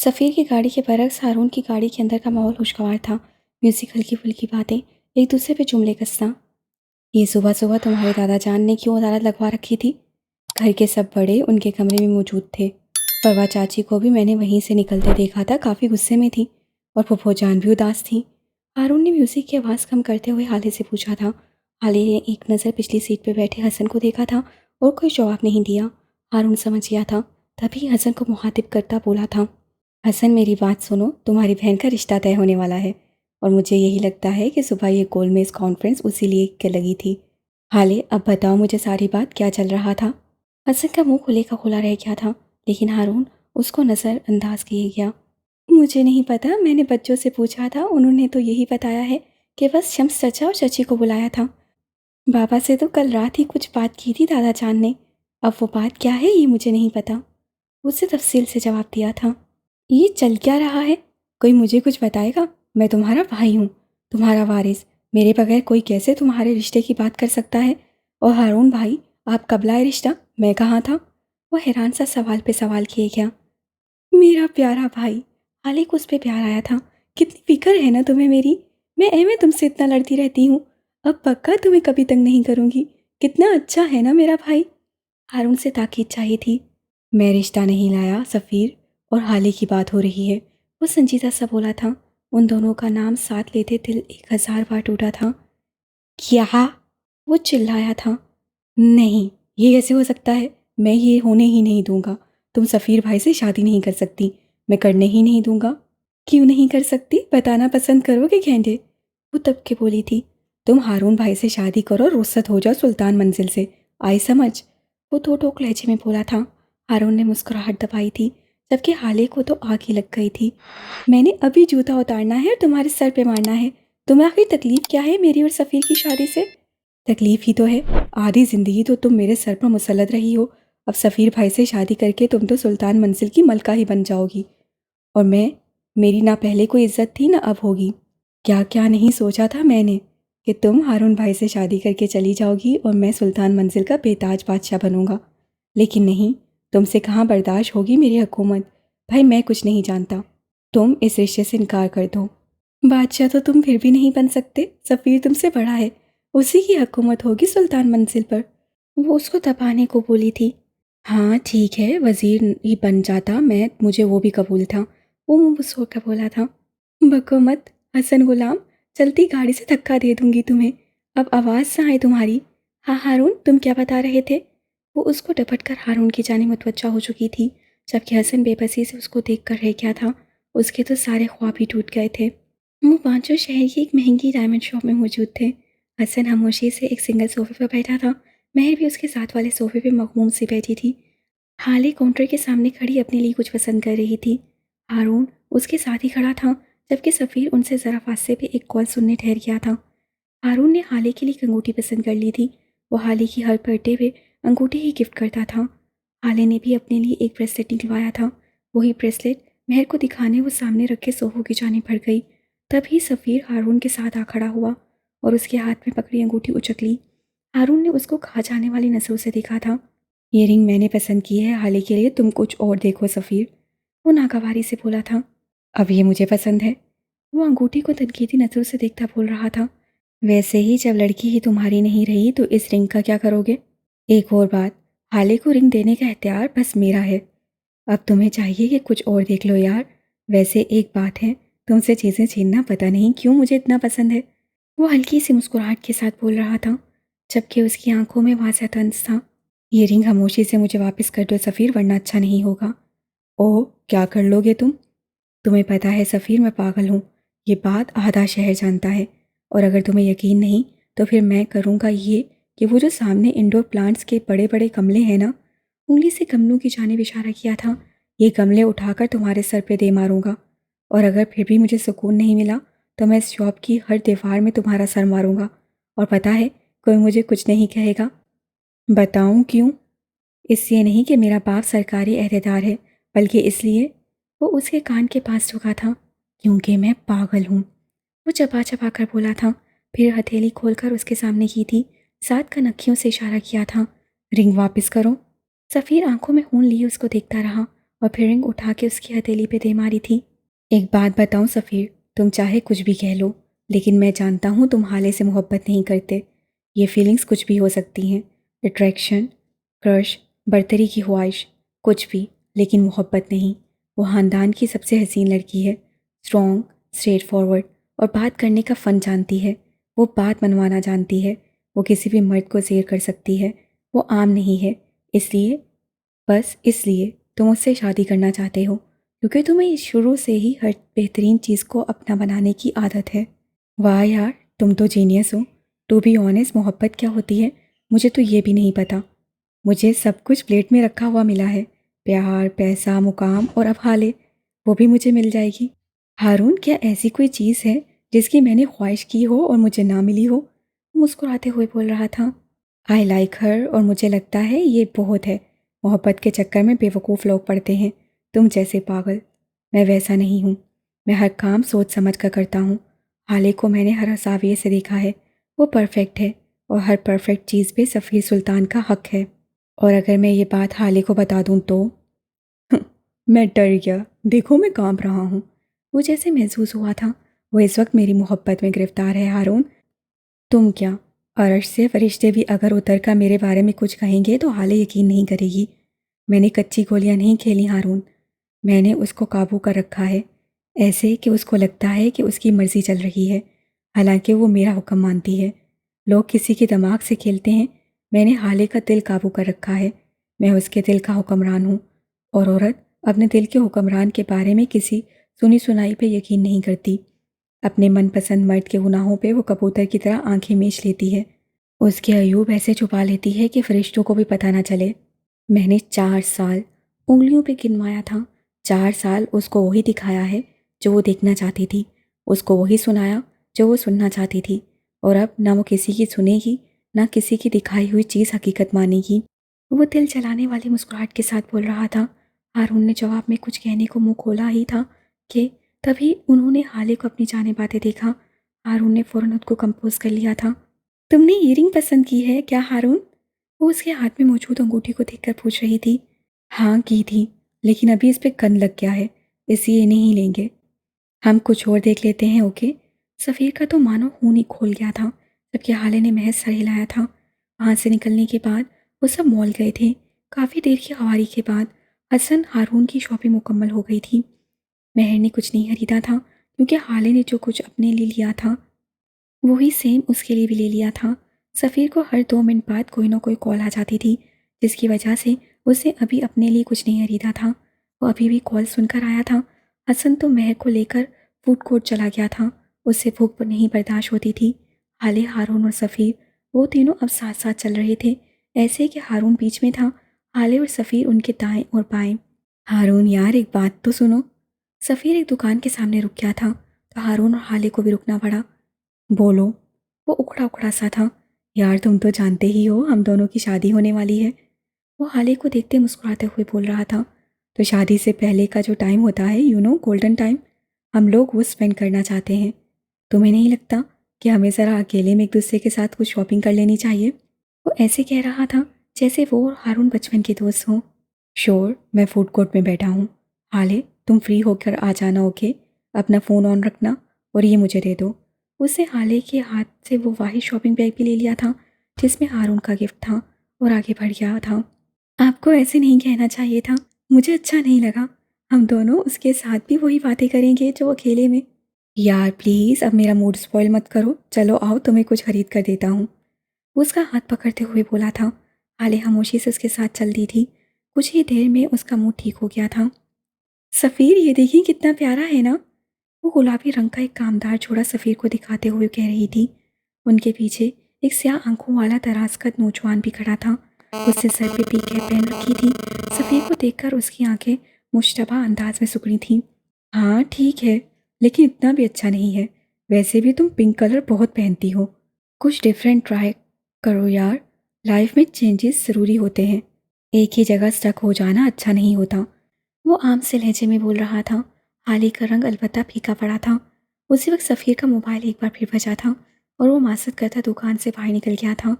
सफ़ीर की गाड़ी के बरक्स हारून की गाड़ी के अंदर का माहौल खुशगवार था। म्यूजिक, हल्की फुल्की बातें, एक दूसरे पे जुमले कसना। ये सुबह सुबह तुम्हारे दादा जान ने क्यों अदालत लगवा रखी थी? घर के सब बड़े उनके कमरे में मौजूद थे। परवा चाची को भी मैंने वहीं से निकलते देखा था, काफ़ी गुस्से में थी। और फुफो जान भी उदास थी। हारून ने म्यूजिक की आवाज़ कम करते हुए हाले से पूछा था। हाले ने एक नज़र पिछली सीट पर बैठे हसन को देखा था और कोई जवाब नहीं दिया। हारून समझ गया था। तभी हसन को मुखातिब करता बोला था, हसन मेरी बात सुनो, तुम्हारी बहन का रिश्ता तय होने वाला है और मुझे यही लगता है कि सुबह ये गोलमेज कॉन्फ्रेंस उसी लिए के लगी थी। हाले अब बताओ मुझे सारी बात, क्या चल रहा था? हसन का मुंह खुले का खुला रह गया था, लेकिन हारून उसको नज़रअंदाज किए गया। मुझे नहीं पता, मैंने बच्चों से पूछा था, उन्होंने तो यही बताया है कि बस शम्स चचा और चची को बुलाया था। बाबा से तो कल रात ही कुछ बात की थी दादा जान ने। अब वो बात क्या है ये मुझे नहीं पता। उससे तफसील से जवाब दिया था। ये चल क्या रहा है? कोई मुझे कुछ बताएगा? मैं तुम्हारा भाई हूँ, तुम्हारा वारिस। मेरे बगैर कोई कैसे तुम्हारे रिश्ते की बात कर सकता है? और हारून भाई, आप कब लाए रिश्ता? मैं कहाँ था? वो हैरान सा सवाल पे सवाल किए गया। मेरा प्यारा भाई, हाले को उस पर प्यार आया था। कितनी फिक्र है ना तुम्हें मेरी। मैं एवं तुमसे इतना लड़ती रहती हूँ, अब पक्का तुम्हें कभी तंग नहीं करूँगी। कितना अच्छा है ना मेरा भाई। हारून से ताकीद चाहिए थी। मैं रिश्ता नहीं लाया सफ़ीर, और हाले की बात हो रही है। वो संजीदा सा बोला था। उन दोनों का नाम साथ लेते दिल 1000 बार टूटा था। क्या? वो चिल्लाया था। नहीं, ये कैसे हो सकता है? मैं ये होने ही नहीं दूंगा। तुम सफ़ीर भाई से शादी नहीं कर सकती। मैं करने ही नहीं दूंगा। क्यों नहीं कर सकती? बताना पसंद करोगे गेंडे? वो तब के बोली थी। तुम हारून भाई से शादी करो, रुखसत हो जाओ सुल्तान मंजिल से। आई समझ? वो दो टोक लहजे में बोला था। हारून ने मुस्कुराहट दबाई थी, जबकि हाले को तो आग ही लग गई थी। मैंने अभी जूता उतारना है और तुम्हारे सर पे मारना है। तुम्हें आखिर तकलीफ क्या है मेरी और सफ़ीर की शादी से? तकलीफ ही तो है, आधी ज़िंदगी तो तुम मेरे सर पर मुसल्लत रही हो। अब सफ़ीर भाई से शादी करके तुम तो सुल्तान मंजिल की मलका ही बन जाओगी। और मैं, मेरी ना पहले कोई इज्जत थी ना अब होगी। क्या क्या नहीं सोचा था मैंने कि तुम हारून भाई से शादी करके चली जाओगी और मैं सुल्तान मंजिल का बेताज बादशाह बनूंगा। लेकिन नहीं, तुमसे कहाँ बर्दाश्त होगी मेरी हुकूमत। भाई मैं कुछ नहीं जानता, तुम इस रिश्ते से इनकार कर दो। बादशाह तो तुम फिर भी नहीं बन सकते, सफ़ीर तुमसे बड़ा है, उसी की हुकूमत होगी सुल्तान मंजिल पर। वो उसको दबाने को बोली थी। हाँ ठीक है, वज़ीर ही बन जाता मैं, मुझे वो भी कबूल था। वो मुँह फुसौर कर बोला था। बको मत हसन गुलाम, चलती गाड़ी से धक्का दे दूंगी तुम्हें। अब आवाज़ से आए तुम्हारी। हाँ हारून, तुम क्या बता रहे थे? वो उसको डपट कर हारून की जाने मुतवज्जा हो चुकी थी, जबकि हसन बेबसी से उसको देख कर रह गया था। उसके तो सारे ख्वाब ही टूट गए थे। वो पांचों शहर की एक महंगी डायमंड शॉप में मौजूद थे। हसन खामोशी से एक सिंगल सोफे पर बैठा था। महर भी उसके साथ वाले सोफे पर मखमूम सी बैठी थी। हाले काउंटर के सामने खड़ी अपने लिए कुछ पसंद कर रही थी। हारून उसके साथ ही खड़ा था, जबकि सफ़ीर उनसे ज़रा फासले पे एक कॉल सुनने ठहर गया था। हारून ने हाले के लिए एक अंगूठी पसंद कर ली थी। वो हाले की हर बर्थडे पे अंगूठी ही गिफ्ट करता था। हाले ने भी अपने लिए एक ब्रेसलेट निकलवाया था। वही ब्रेसलेट महर को दिखाने वो सामने रखे सोफों की जाने पड़ गई। तभी सफ़ीर हारून के साथ आ खड़ा हुआ और उसके हाथ में पकड़ी अंगूठी उचक ली। हारून ने उसको खा जाने वाली नज़रों से देखा था। ये रिंग मैंने पसंद की है हाले के लिए, तुम कुछ और देखो सफ़ीर। वो नागवारी से बोला था। अब ये मुझे पसंद है। वो अंगूठी को तनकीदी नज़रों से देखता बोल रहा था। वैसे ही जब लड़की ही तुम्हारी नहीं रही तो इस रिंग का क्या करोगे? एक और बात, हाले को रिंग देने का इख्तियार बस मेरा है। अब तुम्हें चाहिए कि कुछ और देख लो यार। वैसे एक बात है, तुमसे चीज़ें छीनना पता नहीं क्यों मुझे इतना पसंद है। वो हल्की सी मुस्कुराहट के साथ बोल रहा था, जबकि उसकी आंखों में वाज़ह तंज था। ये रिंग खामोशी से मुझे वापस कर दो सफ़ीर, वरना अच्छा नहीं होगा। ओह, क्या कर लोगे तुम? तुम्हें पता है सफ़ीर, मैं पागल हूँ। ये बात आधा शहर जानता है। और अगर तुम्हें यकीन नहीं तो फिर मैं करूँगा ये कि वो जो सामने इंडोर प्लांट्स के बड़े बड़े गमले हैं ना, उंगली से गमलों की जानिब इशारा किया था, ये गमले उठाकर तुम्हारे सर पे दे मारूंगा। और अगर फिर भी मुझे सुकून नहीं मिला तो मैं इस शॉप की हर दीवार में तुम्हारा सर मारूंगा। और पता है, कोई मुझे कुछ नहीं कहेगा। बताऊं क्यों? इसलिए नहीं कि मेरा बाप सरकारी अहदेदार है, बल्कि इसलिए, वो उसके कान के पास झुका था, क्योंकि मैं पागल हूँ। वो चबा चबा कर बोला था, फिर हथेली खोलकर उसके सामने की थी, साथ कनखियों से इशारा किया था। रिंग वापस करो। सफ़ीर आंखों में खून लिए उसको देखता रहा और फिर रिंग उठा के उसकी हथेली पे दे मारी थी। एक बात बताऊं सफ़ीर, तुम चाहे कुछ भी कह लो, लेकिन मैं जानता हूँ तुम हाले से मोहब्बत नहीं करते। ये फीलिंग्स कुछ भी हो सकती हैं, अट्रैक्शन, क्रश, बर्तरी की ख्वाहिश, कुछ भी, लेकिन मोहब्बत नहीं। वो ख़ानदान की सबसे हसीन लड़की है, स्ट्रॉन्ग, स्ट्रेट फॉरवर्ड और बात करने का फ़न जानती है। वो बात मनवाना जानती है। वो किसी भी मर्द को ज़ेर कर सकती है। वो आम नहीं है, इसलिए, बस इसलिए तुम उससे शादी करना चाहते हो, क्योंकि तुम्हें शुरू से ही हर बेहतरीन चीज़ को अपना बनाने की आदत है। वाह यार, तुम तो जीनियस हो। टू बी ऑनेस्ट, मोहब्बत क्या होती है मुझे तो ये भी नहीं पता। मुझे सब कुछ प्लेट में रखा हुआ मिला है, प्यार, पैसा, मुकाम और अब हाले, वो भी मुझे मिल जाएगी। हारून, क्या ऐसी कोई चीज़ है जिसकी मैंने ख्वाहिश की हो और मुझे ना मिली हो? मुस्कुराते हुए बोल रहा था। आई लाइक हर, और मुझे लगता है ये बहुत है। मोहब्बत के चक्कर में बेवकूफ़ लोग पड़ते हैं, तुम जैसे पागल। मैं वैसा नहीं हूँ। मैं हर काम सोच समझ कर करता हूँ। हाले को मैंने हर ज़ाविये से देखा है। वो परफेक्ट है और हर परफेक्ट चीज़ पे सफ़ीर सुल्तान का हक है। और अगर मैं ये बात हाले को बता दूँ तो? मैं डर गया। देखो, मैं कांप रहा हूँ। वो जैसे महसूस हुआ था वो इस वक्त मेरी मोहब्बत में गिरफ्तार है। हारून, तुम क्या, अर्श से फरिश्ते भी अगर उतर कर मेरे बारे में कुछ कहेंगे तो हाले यकीन नहीं करेगी। मैंने कच्ची गोलियां नहीं खेली हारून। मैंने उसको काबू कर रखा है, ऐसे कि उसको लगता है कि उसकी मर्जी चल रही है, हालांकि वो मेरा हुक्म मानती है। लोग किसी के दिमाग से खेलते हैं, मैंने हाले का दिल काबू कर रखा है। मैं उसके दिल का हुक्मरान हूँ, और औरत अपने दिल के हुक्मरान के बारे में किसी सुनी सुनाई पे यकीन नहीं करती। अपने मनपसंद मर्द के गुनाहों पे वो कबूतर की तरह आंखें मीच लेती है। उसके अयूब ऐसे छुपा लेती है कि फरिश्तों को भी पता ना चले। मैंने 4 साल उंगलियों पे गिनवाया था। 4 साल उसको वही दिखाया है जो वो देखना चाहती थी, उसको वही सुनाया जो वो सुनना चाहती थी। और अब ना वो किसी की सुनेगी, ना किसी की दिखाई हुई चीज़ हकीकत मानेगी। वो दिल जलाने वाली मुस्कुराहट के साथ बोल रहा था। हारून ने जवाब में कुछ कहने को मुंह खोला ही था कि तभी उन्होंने हाले को अपनी जाने बातें देखा। हारून ने फ़ौरन उसको कंपोज कर लिया था। तुमने ईयरिंग पसंद की है क्या हारून? वो उसके हाथ में मौजूद अंगूठी को देखकर पूछ रही थी। हाँ की थी, लेकिन अभी इस पे कन लग गया है, इसलिए नहीं लेंगे। हम कुछ और देख लेते हैं, ओके? सफ़ीर का तो मानो खून ही खोल गया था जबकि हाले ने महज सर हिलाया था। वहाँ से निकलने के बाद वो सब मॉल गए थे। काफ़ी देर की सवारी के बाद हसन हारून की शॉपिंग मुकम्मल हो गई थी। महर ने कुछ नहीं खरीदा था क्योंकि हाले ने जो कुछ अपने लिए लिया था वही सेम उसके लिए भी ले लिया था। सफ़ीर को हर 2 मिनट बाद कोई ना कोई कॉल आ जाती थी, जिसकी वजह से उसे अभी अपने लिए कुछ नहीं खरीदा था। वो अभी भी कॉल सुनकर आया था। हसन तो महर को लेकर फूड कोर्ट चला गया था। उससे भूख नहीं बर्दाश्त होती थी। हाले, हारून और सफ़ीर, वो तीनों अब साथ साथ चल रहे थे, ऐसे कि हारून बीच में था, हाले और सफ़ीर उनके दाएं और बाएं। हारून यार, एक बात तो सुनो। सफ़ीर एक दुकान के सामने रुक गया था तो हारून और हाले को भी रुकना पड़ा। बोलो। वो उखड़ा उखड़ा सा था। यार, तुम तो जानते ही हो हम दोनों की शादी होने वाली है। वो हाले को देखते मुस्कुराते हुए बोल रहा था। तो शादी से पहले का जो टाइम होता है, गोल्डन टाइम, हम लोग वो स्पेंड करना चाहते हैं। तुम्हें नहीं लगता कि हमें ज़रा अकेले में एक दूसरे के साथ कुछ शॉपिंग कर लेनी चाहिए? वो ऐसे कह रहा था जैसे वो और हारून बचपन के दोस्त हों। श्योर, मैं फूड कोर्ट में बैठा हूँ। हाले, तुम फ्री होकर आ जाना, ओके? अपना फ़ोन ऑन रखना और ये मुझे दे दो। उसने हाले के हाथ से वो वाहिद शॉपिंग बैग भी ले लिया था जिसमें हारून का गिफ्ट था, और आगे बढ़ गया था। आपको ऐसे नहीं कहना चाहिए था, मुझे अच्छा नहीं लगा। हम दोनों उसके साथ भी वही बातें करेंगे जो अकेले में। यार प्लीज़, अब मेरा मूड स्पॉइल मत करो। चलो आओ, तुम्हें कुछ खरीद कर देता हूँ। उसका हाथ पकड़ते हुए बोला था। हाले खामोशी से उसके साथ चल दी थी। कुछ ही देर में उसका मूड ठीक हो गया था। सफ़ीर, ये देखिए कितना प्यारा है ना? वो गुलाबी रंग का एक कामदार जोड़ा सफ़ीर को दिखाते हुए कह रही थी। उनके पीछे एक स्याह आंखों वाला तराजकद नौजवान भी खड़ा था। उसने सर पे पी कैप पहन रखी थी। सफ़ीर को देखकर उसकी आंखें मुश्तबा अंदाज में सुकड़ी थीं। हाँ ठीक है, लेकिन इतना भी अच्छा नहीं है। वैसे भी तुम पिंक कलर बहुत पहनती हो। कुछ डिफरेंट ट्राई करो यार। लाइफ में चेंजेस ज़रूरी होते हैं, एक ही जगह स्टक हो जाना अच्छा नहीं होता। वो आम से लहजे में बोल रहा था। हाले का रंग अलबत्ता फीका पड़ा था। उसी वक्त सफ़ीर का मोबाइल एक बार फिर बजा था और वो मासत करता दुकान से बाहर निकल गया था।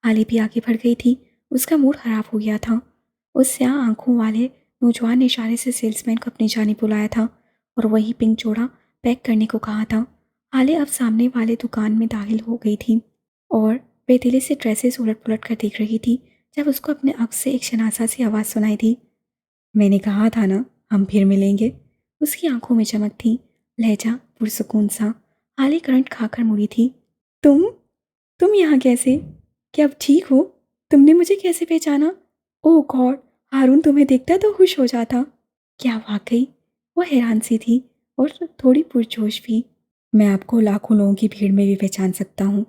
हाले भी आगे बढ़ गई थी। उसका मूड ख़राब हो गया था। उस स्याह आंखों वाले नौजवान ने इशारे से सेल्समैन को अपनी जानिब बुलाया था और वही पिंक जोड़ा पैक करने को कहा था। हाले अब सामने वाले दुकान में दाखिल हो गई थी और बेदिली से ड्रेसेस उलट पुलट कर देख रही थी जब उसको अपने अक्स से एक शनासा सी आवाज़ सुनाई थी। मैंने कहा था ना, हम फिर मिलेंगे। उसकी आंखों में चमक थी, लहजा पुरसुकून सा। हाले करंट खाकर मुड़ी थी। तुम यहाँ कैसे? क्या अब ठीक हो? तुमने मुझे कैसे पहचाना? ओह गॉड, हारून तुम्हें देखता तो खुश हो जाता। क्या वाकई? वो हैरान सी थी और थोड़ी पुरजोश भी। मैं आपको लाखों लोगों की भीड़ में भी पहचान सकता हूँ।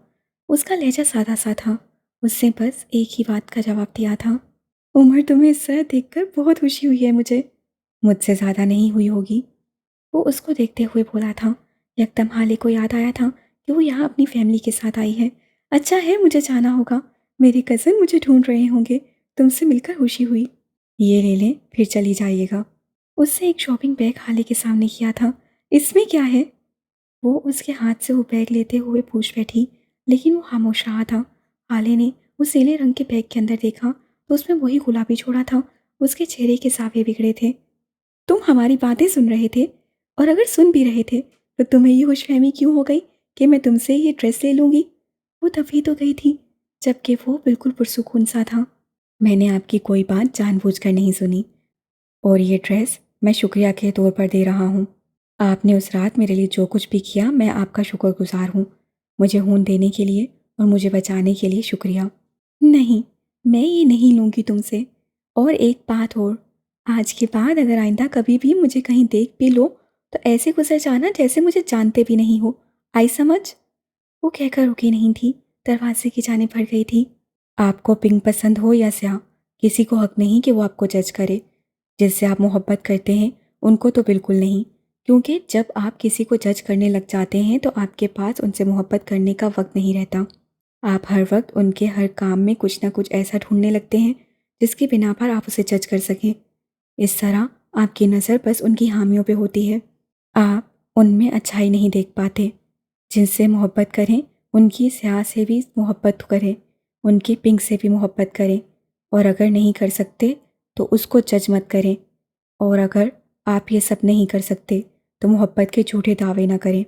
उसका लहजा सादा सा था। उससे बस एक ही बात का जवाब दिया था। उमर, तुम्हें इस तरह देखकर बहुत खुशी हुई है मुझे। मुझसे ज़्यादा नहीं हुई होगी। वो उसको देखते हुए बोला था। यकदम हाले को याद आया था कि वो यहाँ अपनी फैमिली के साथ आई है। अच्छा है, मुझे जाना होगा। मेरे कज़न मुझे ढूंढ रहे होंगे। तुमसे मिलकर खुशी हुई। ये ले लें, फिर चली जाइएगा। उससे एक शॉपिंग बैग हाले के सामने किया था। इसमें क्या है? वो उसके हाथ से वो बैग लेते हुए पूछ बैठी, लेकिन वो खामोश रहा था। हाले ने उस नीले रंग के बैग के अंदर देखा तो उसमें वही गुलाबी छोड़ा था। उसके चेहरे के सावे बिगड़े थे। तुम हमारी बातें सुन रहे थे? और अगर सुन भी रहे थे तो तुम्हें ये खुशफहमी क्यों हो गई कि मैं तुमसे ये ड्रेस ले लूँगी? वो तभी तो गई थी जबकि वो बिल्कुल पुरसुकून सा था। मैंने आपकी कोई बात जानबूझकर नहीं सुनी और ये ड्रेस मैं शुक्रिया के तौर पर दे रहा हूँ। आपने उस रात मेरे लिए जो कुछ भी किया, मैं आपका शुक्रगुजार हूँ। मुझे खून देने के लिए और मुझे बचाने के लिए शुक्रिया। नहीं, मैं ये नहीं लूँगी तुमसे। और एक बात और, आज के बाद अगर आइंदा कभी भी मुझे कहीं देख भी लो तो ऐसे गुजर जाना जैसे मुझे जानते भी नहीं हो। आई समझ? वो कहकर रुकी नहीं थी, दरवाजे की जाने बढ़ गई थी। आपको पिंक पसंद हो या स्याह, किसी को हक नहीं कि वो आपको जज करे। जिससे आप मोहब्बत करते हैं उनको तो बिल्कुल नहीं, क्योंकि जब आप किसी को जज करने लग जाते हैं तो आपके पास उनसे मोहब्बत करने का वक्त नहीं रहता। आप हर वक्त उनके हर काम में कुछ ना कुछ ऐसा ढूंढने लगते हैं जिसकी बिना पर आप उसे जज कर सकें। इस तरह आपकी नज़र बस उनकी हामियों पे होती है। आप उनमें अच्छाई नहीं देख पाते। जिनसे मोहब्बत करें उनकी स्याह से भी मोहब्बत करें, उनकी पिंक से भी मोहब्बत करें। और अगर नहीं कर सकते तो उसको जज मत करें। और अगर आप ये सब नहीं कर सकते तो मोहब्बत के झूठे दावे ना करें।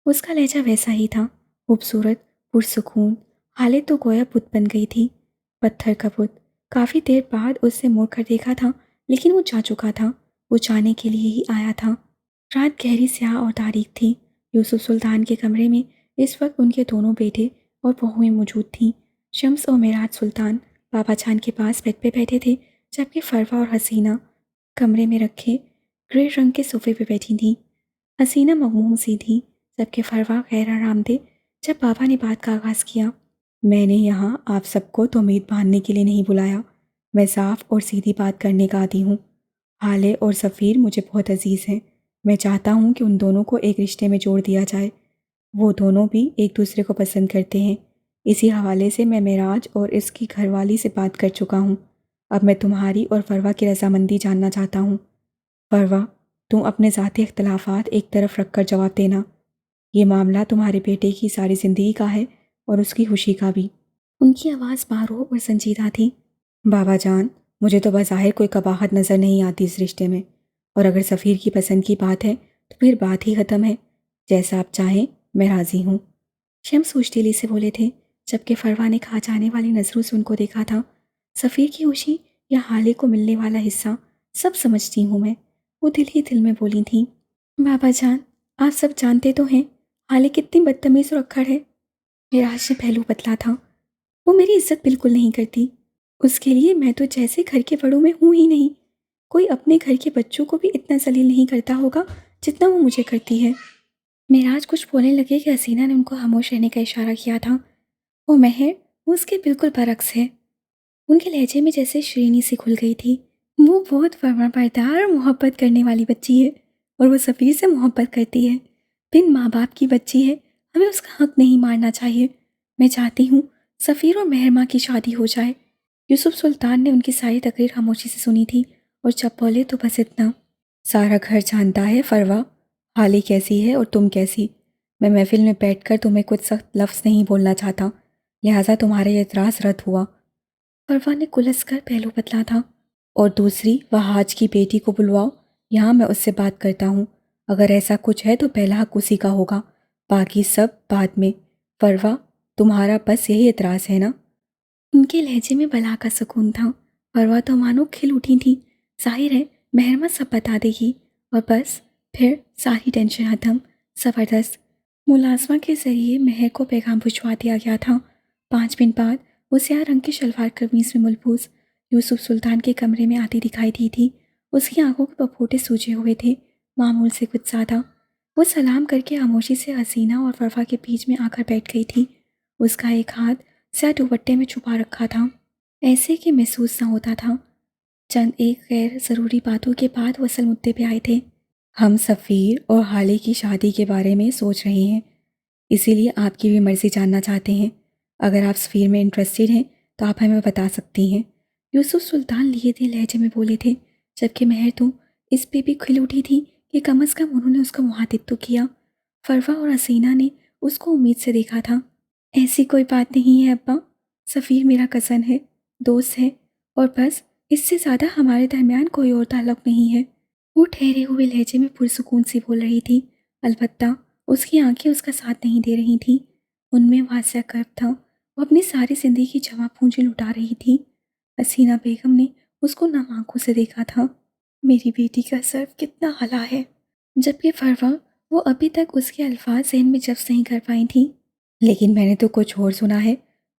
उसका लहजा वैसा ही था, खूबसूरत, पुरसुकून। हाले तो गोया बुत बन गई थी, पत्थर का बुत। काफ़ी देर बाद उससे मुड़कर देखा था, लेकिन वो जा चुका था। वो जाने के लिए ही आया था। रात गहरी स्याह और तारीक थी। यूसुफ सुल्तान के कमरे में इस वक्त उनके दोनों बेटे और बहुएं मौजूद थीं। शम्स और मेराज सुल्तान बाबा जान के पास बेड पे बैठे थे, जबकि फरवा और हसीना कमरे में रखे ग्रे रंग के सोफे पे बैठी थी। हसीना मगमूम सी थी, जबकि फरवा गैर आरामदेह। जब बाबा ने बात का आगाज़ किया, मैंने यहाँ आप सबको तो उम्मीद बांधने के लिए नहीं बुलाया। मैं साफ और सीधी बात करने का आदी हूँ। हाले और सफ़ीर मुझे बहुत अजीज़ हैं। मैं चाहता हूँ कि उन दोनों को एक रिश्ते में जोड़ दिया जाए। वो दोनों भी एक दूसरे को पसंद करते हैं। इसी हवाले से मैं मेराज और इसकी घरवाली से बात कर चुका हूँ। अब मैं तुम्हारी और फरवा की रजामंदी जानना चाहता हूँ। फरवा, तुम अपने ज़ाती इख्तलाफात एक तरफ रखकर जवाब देना। ये मामला तुम्हारे बेटे की सारी ज़िंदगी का है और उसकी खुशी का भी। उनकी आवाज़ बारो और संजीदा थी। बाबा जान, मुझे तो बज़ाहिर कोई कबाहत नज़र नहीं आती इस रिश्ते में। और अगर सफ़ीर की पसंद की बात है तो फिर बात ही ख़त्म है। जैसा आप चाहें, मैं राज़ी हूँ। शम्स उश्तीली से बोले थे, जबकि फरवा ने खा जाने वाली नज़रों से उनको देखा था। सफ़ीर की खुशी या हाले को मिलने वाला हिस्सा सब समझती हूँ मैं। वो दिल ही दिल में बोली थी। बाबा जान, आप सब जानते तो हैं हाले कितनी बदतमीज़ और अक्खड़ है। मिराज ने पहलू बतला था। वो मेरी इज्जत बिल्कुल नहीं करती। उसके लिए मैं तो जैसे घर के बड़ों में हूँ ही नहीं। कोई अपने घर के बच्चों को भी इतना जलील नहीं करता होगा जितना वो मुझे करती है। मिराज कुछ बोलने लगे कि हसीना ने उनको खामोश रहने का इशारा किया था। वो महर, वो उसके बिल्कुल बरक्स है। उनके लहजे में जैसे श्रीनी सी खुल गई थी। वो बहुत फर्माबरदार और मोहब्बत करने वाली बच्ची है और वो सफ़ीर से मोहब्बत करती है। बिन माँ बाप की बच्ची है, हमें उसका हक नहीं मारना चाहिए। मैं चाहती हूँ सफ़ीर और मेहरमा की शादी हो जाए। यूसुफ सुल्तान ने उनकी सारी तकरीर खामोशी से सुनी थी और जब बोले तो बस इतना। सारा घर जानता है फरवा, हाली कैसी है और तुम कैसी। मैं महफिल में बैठकर तुम्हें कुछ सख्त लफ्ज़ नहीं बोलना चाहता, लिहाजा तुम्हारा ये एतराज़ रद्द हुआ। फरवा ने कुलस कर पहलू बदला था। और दूसरी वह आज की बेटी को बुलवाओ, यहाँ मैं उससे बात करता हूँ। अगर ऐसा कुछ है तो पहला हक उसी का होगा, बाकी सब बाद में। परवा, तुम्हारा बस यही एतराज़ है ना? उनके लहजे में बला का सुकून था। परवा तो मानो खिल उठी थी। जाहिर है महरमा सब बता देगी और बस फिर सारी टेंशन खत्म। ज़बरदस्त। मुलाजमा के ज़रिए महर को पैगाम भिजवा दिया गया था। 5 मिनट बाद वो स्याह रंग की शलवार कमीज में मलबूस यूसुफ सुल्तान के कमरे में आती दिखाई दी थी। उसकी आंखों के पपोटे सूजे हुए थे, मामूल से कुछ ज़्यादा। वो सलाम करके खामोशी से हसीना और वरफा के बीच में आकर बैठ गई थी। उसका एक हाथ स्याह दुपट्टे में छुपा रखा था, ऐसे कि महसूस न होता था। चंद एक गैर ज़रूरी बातों के बाद वो असल मुद्दे पे आए थे। हम सफ़ीर और हाले की शादी के बारे में सोच रहे हैं, इसीलिए आपकी भी मर्ज़ी जानना चाहते हैं। अगर आप सफ़ीर में इंटरेस्टेड हैं तो आप हमें बता सकती हैं। यूसुफ सुल्तान लिए थे लहजे में बोले थे, जबकि महर तो इस पे भी खिल उठी थी कि कम अज़ कम उन्होंने उसका मुहातिब तो किया। फरवा और हसीना ने उसको उम्मीद से देखा था। ऐसी कोई बात नहीं है अब्बा, सफ़ीर मेरा कज़न है, दोस्त है, और बस इससे ज़्यादा हमारे दरमियान कोई और ताल्लुक़ नहीं है। वो ठहरे हुए लहजे में पुरसुकून सी बोल रही थी, अलबत्ता उसकी आंखें उसका साथ नहीं दे रही थीं। उनमें वासिया कर्ब था। वो अपनी सारी ज़िंदगी की जमा पूंजी लुटा रही थी। हसीना बेगम ने उसको नम आंखों से देखा था। मेरी बेटी का सर्व कितना हला है, जबकि फरवा वो अभी तक उसके अल्फाज ज़हन में जब्त नहीं कर पाई थी। लेकिन मैंने तो कुछ और सुना है।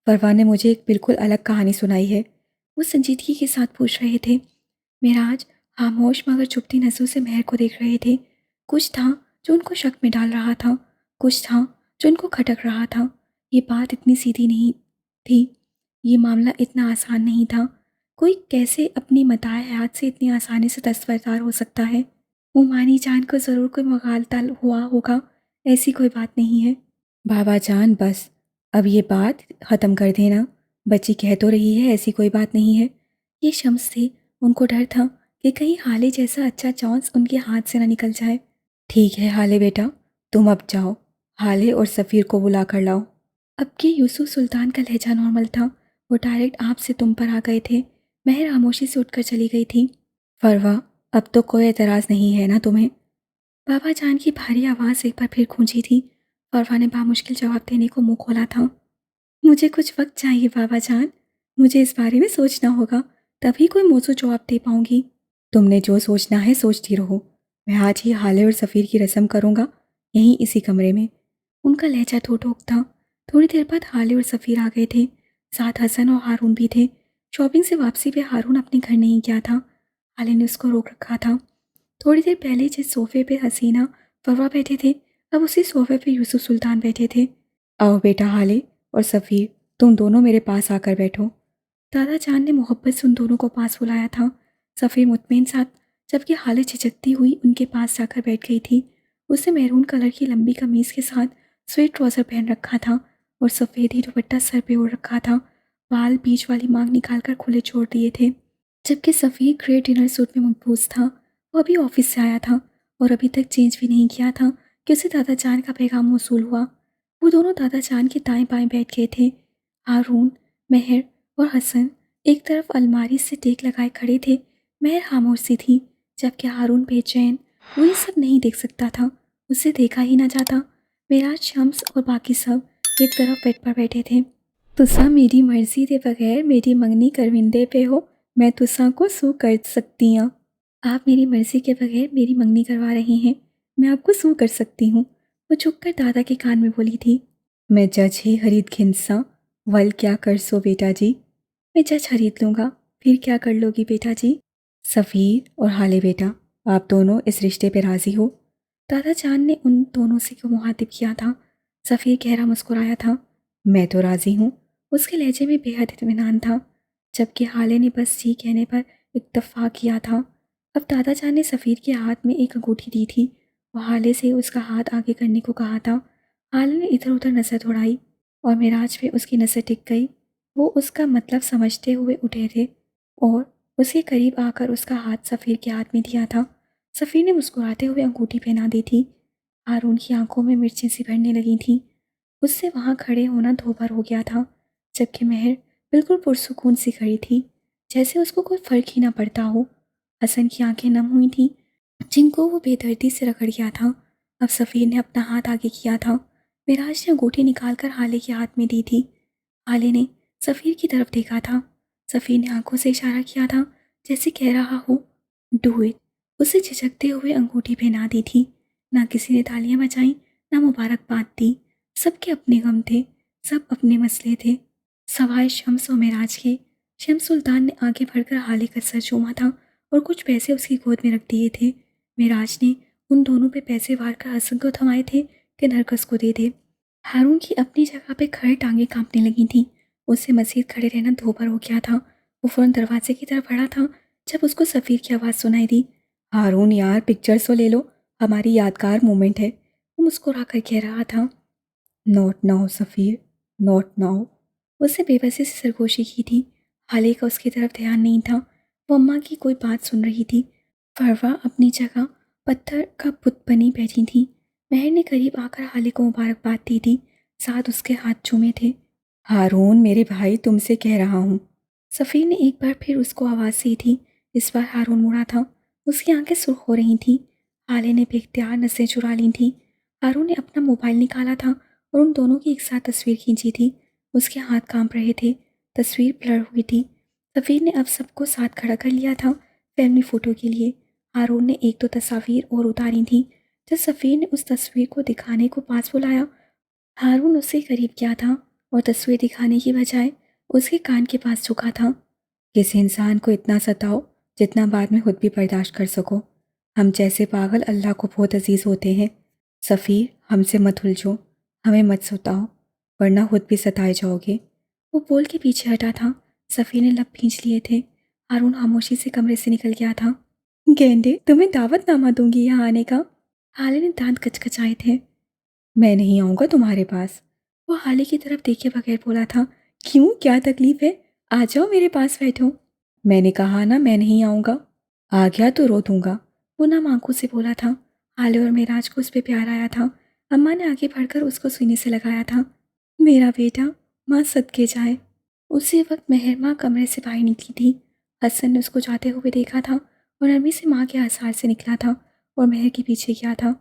फरवा ने मुझे एक बिल्कुल अलग कहानी सुनाई है। वो संजीदगी के साथ पूछ रहे थे। मेराज खामोश मगर चुपती नज़रों से महर को देख रहे थे। कुछ था जो उनको शक में डाल रहा था, कुछ था जो उनको खटक रहा था। ये बात इतनी सीधी नहीं थी, ये मामला इतना आसान नहीं था। कोई कैसे अपनी मताए हयात से इतनी आसानी से दस्तबरदार हो सकता है? मुमानी जान को ज़रूर कोई मगालता हुआ होगा, ऐसी कोई बात नहीं है। बाबा जान बस, अब ये बात ख़त्म कर देना। बच्ची कह तो रही है ऐसी कोई बात नहीं है। ये शम्स थे, उनको डर था कि कहीं हाले जैसा अच्छा चांस उनके हाथ से ना निकल जाए। ठीक है हाले बेटा, तुम अब जाओ, हाले और सफ़ीर को बुला कर लाओ। अब के यूसुफ सुल्तान का लहजा नॉर्मल था। वो डायरेक्ट आप से तुम पर आ गए थे। महर खामोशी से उठकर चली गई थी। फरवा, अब तो कोई एतराज़ नहीं है ना तुम्हें? बाबा जान की भारी आवाज़ एक बार फिर गूंजी थी। फरवा ने बामुश्किल जवाब देने को मुंह खोला था। मुझे कुछ वक्त चाहिए बाबा जान, मुझे इस बारे में सोचना होगा, तभी कोई मौजूद जवाब दे पाऊंगी। तुमने जो सोचना है सोचती रहो। मैं आज ही हाले और सफ़ीर की रस्म करूँगा, यहीं इसी कमरे में। उनका लहजा ठोठोक था। थोड़ी देर बाद हाले और सफ़ीर आ गए थे। साथ हसन और हारून भी थे। शॉपिंग से वापसी पे हारून अपने घर नहीं गया था। हाले ने उसको रोक रखा था। थोड़ी देर पहले जिस सोफे पे हसीना फरवा बैठे थे, अब उसी सोफे पे यूसुफ सुल्तान बैठे थे। आओ बेटा हाले और सफ़ीर, तुम दोनों मेरे पास आकर बैठो। दादा जान ने मोहब्बत से उन दोनों को पास बुलाया था। सफ़ीर मुतमईन साथ, जबकि हाले झिझकती हुई उनके पास जाकर बैठ गई थी। उसने मैरून कलर की लंबी कमीज़ के साथ स्वेट ट्राउज़र पहन रखा था और सफ़ेद ही दुपट्टा सर पे ओढ़ रखा था। बाल बीच वाली मांग निकालकर खुले छोड़ दिए थे, जबकि सफ़ीर ग्रे डिनर सूट में मकबूज था। वो अभी ऑफिस से आया था और अभी तक चेंज भी नहीं किया था कि उसे दादा जान का पैगाम मौसूल हुआ। वो दोनों दादा जान के दाएं बाएं बैठ गए थे। हारून, महर और हसन एक तरफ अलमारी से टेक लगाए खड़े थे। महर खामोश सी थी, जबकि हारून बेचैन, वो ये सब नहीं देख सकता था, उससे देखा ही ना जाता। मेराज, शम्स और बाकी सब एक तरफ बेड पर बैठे थे। तुसा मेरी मर्जी दे बगैर मेरी मंगनी करविंदे पे हो, मैं तुसा को सू कर सकती हाँ। आप मेरी मर्जी के बगैर मेरी मंगनी करवा रही हैं, मैं आपको सू कर सकती हूँ। वो झुककर दादा के कान में बोली थी। मैं जज ही खरीद खिंसा, वल क्या कर सो बेटा जी। मैं जज खरीद लूँगा, फिर क्या कर लोगी बेटा जी। सफ़ीर और हाले बेटा, आप दोनों इस रिश्ते पे राज़ी हो? दादा जान ने उन दोनों से क्यों मुखातिब किया था। सफ़ीर गहरा मुस्कुराया था। मैं तो राज़ी हूँ। उसके लहजे में बेहद इत्मीनान था, जबकि हाले ने बस जी कहने पर इत्तफाक किया था। अब दादा जान ने सफ़ीर के हाथ में एक अंगूठी दी थी और हाले से उसका हाथ आगे करने को कहा था। हाले ने इधर उधर नज़र दौड़ाई और मिराज पे उसकी नज़र टिक गई। वो उसका मतलब समझते हुए उठे थे और उसके करीब आकर उसका हाथ सफ़ीर के हाथ में दिया था। सफ़ीर ने मुस्कुराते हुए अंगूठी पहना दी थी। हारून की आंखों में मिर्चें सी भरने लगी थीं। उससे वहाँ खड़े होना दोबार हो गया था, जबकि महर बिल्कुल पुरसुकून सी खड़ी थी, जैसे उसको कोई फ़र्क ही ना पड़ता हो। हसन की आंखें नम हुई थीं, जिनको वो बेदर्दी से रगड़ गया था। अब सफ़ीर ने अपना हाथ आगे किया था। मिराज ने अंगूठी निकालकर हाले के हाथ में दी थी। हाले ने सफ़ीर की तरफ देखा था। सफ़ीर ने आंखों से इशारा किया था, जैसे कह रहा हो डू इट। उसे झिझकते हुए अंगूठी पहना दी थी। ना किसी ने तालियां बजाईं, ना मुबारकबाद दी। सबके अपने गम थे, सब अपने मसले थे, सवाए शम्स और मिराज के। शम्स सुल्तान ने आगे बढ़कर हाले का सर चूमा था और कुछ पैसे उसकी गोद में रख दिए थे। मिराज ने उन दोनों पे पैसे वार कर हसन को थमाए थे कि नरकस को दे दे। हारून की अपनी जगह पे खड़े टांगे कांपने लगी थीं। उससे मज़ीद खड़े रहना दोबार हो गया था। वो फ़ौरन दरवाजे की तरफ बढ़ा था जब उसको सफ़ीर की आवाज़ सुनाई दी। हारून यार, पिक्चर्स तो ले लो, हमारी यादगार मोमेंट है। वो मुस्कुरा कर कह रहा था। Not now Safeer, not now. उससे बेबसी से सरगोशी की थी। हाले का उसकी तरफ ध्यान नहीं था। वो अम्मा की कोई बात सुन रही थी। फरवा अपनी जगह पत्थर का बुत बनी बैठी थी। महर ने करीब आकर हाले को मुबारकबाद दी थी, साथ उसके हाथ चूमे थे। हारून मेरे भाई, तुमसे कह रहा हूँ। सफ़ीर ने एक बार फिर उसको आवाज़ दी थी। इस बार हारून मुड़ा था। उसकी आंखें सुर्ख हो रही थीं। हाले ने बेख्तियार नसें चुरा ली थीं। हारून ने अपना मोबाइल निकाला था और उन दोनों की एक साथ तस्वीर खींची थी। उसके हाथ कांप रहे थे। तस्वीर ब्लर हुई थी। सफ़ीर ने अब सबको साथ खड़ा कर लिया था फैमिली फ़ोटो के लिए। हारून ने एक दो तस्वीर और उतारी थी। जब सफ़ीर ने उस तस्वीर को दिखाने को पास बुलाया, हारून उससे करीब गया था और तस्वीर दिखाने की बजाय उसके कान के पास झुका था। किसी इंसान को इतना सताओ जितना बाद में खुद भी बर्दाश्त कर सको। हम जैसे पागल अल्लाह को बहुत अजीज़ होते हैं। सफ़ीर, हमसे मत उलझो, हमें मत सताओ, वरना खुद भी सताए जाओगे। वो बोल के पीछे हटा था। सफ़ीर ने लब भींच लिए थे। हारून खामोशी से कमरे से निकल गया था। गेंडे, तुम्हें दावतनामा दूंगी यहाँ आने का। हाले ने दांत कचकचाए थे। मैं नहीं आऊँगा तुम्हारे पास। वो हाले की तरफ देखे बगैर बोला था। क्यों, क्या तकलीफ है? आ जाओ, मेरे पास बैठो। मैंने कहा ना, मैं नहीं आऊँगा। आ गया तो रो दूंगा। वो नम आंखों से बोला था। हाले और मेराज को उस पर प्यार आया था। अम्मा ने आगे बढ़कर उसको सीने से लगाया था। मेरा बेटा, माँ सदके जाए। उसी वक्त मेहर माँ कमरे से बाहर निकली थी। हसन ने उसको जाते हुए देखा था और नरमी से माँ के आसार से निकला था और मेहर के पीछे गया था।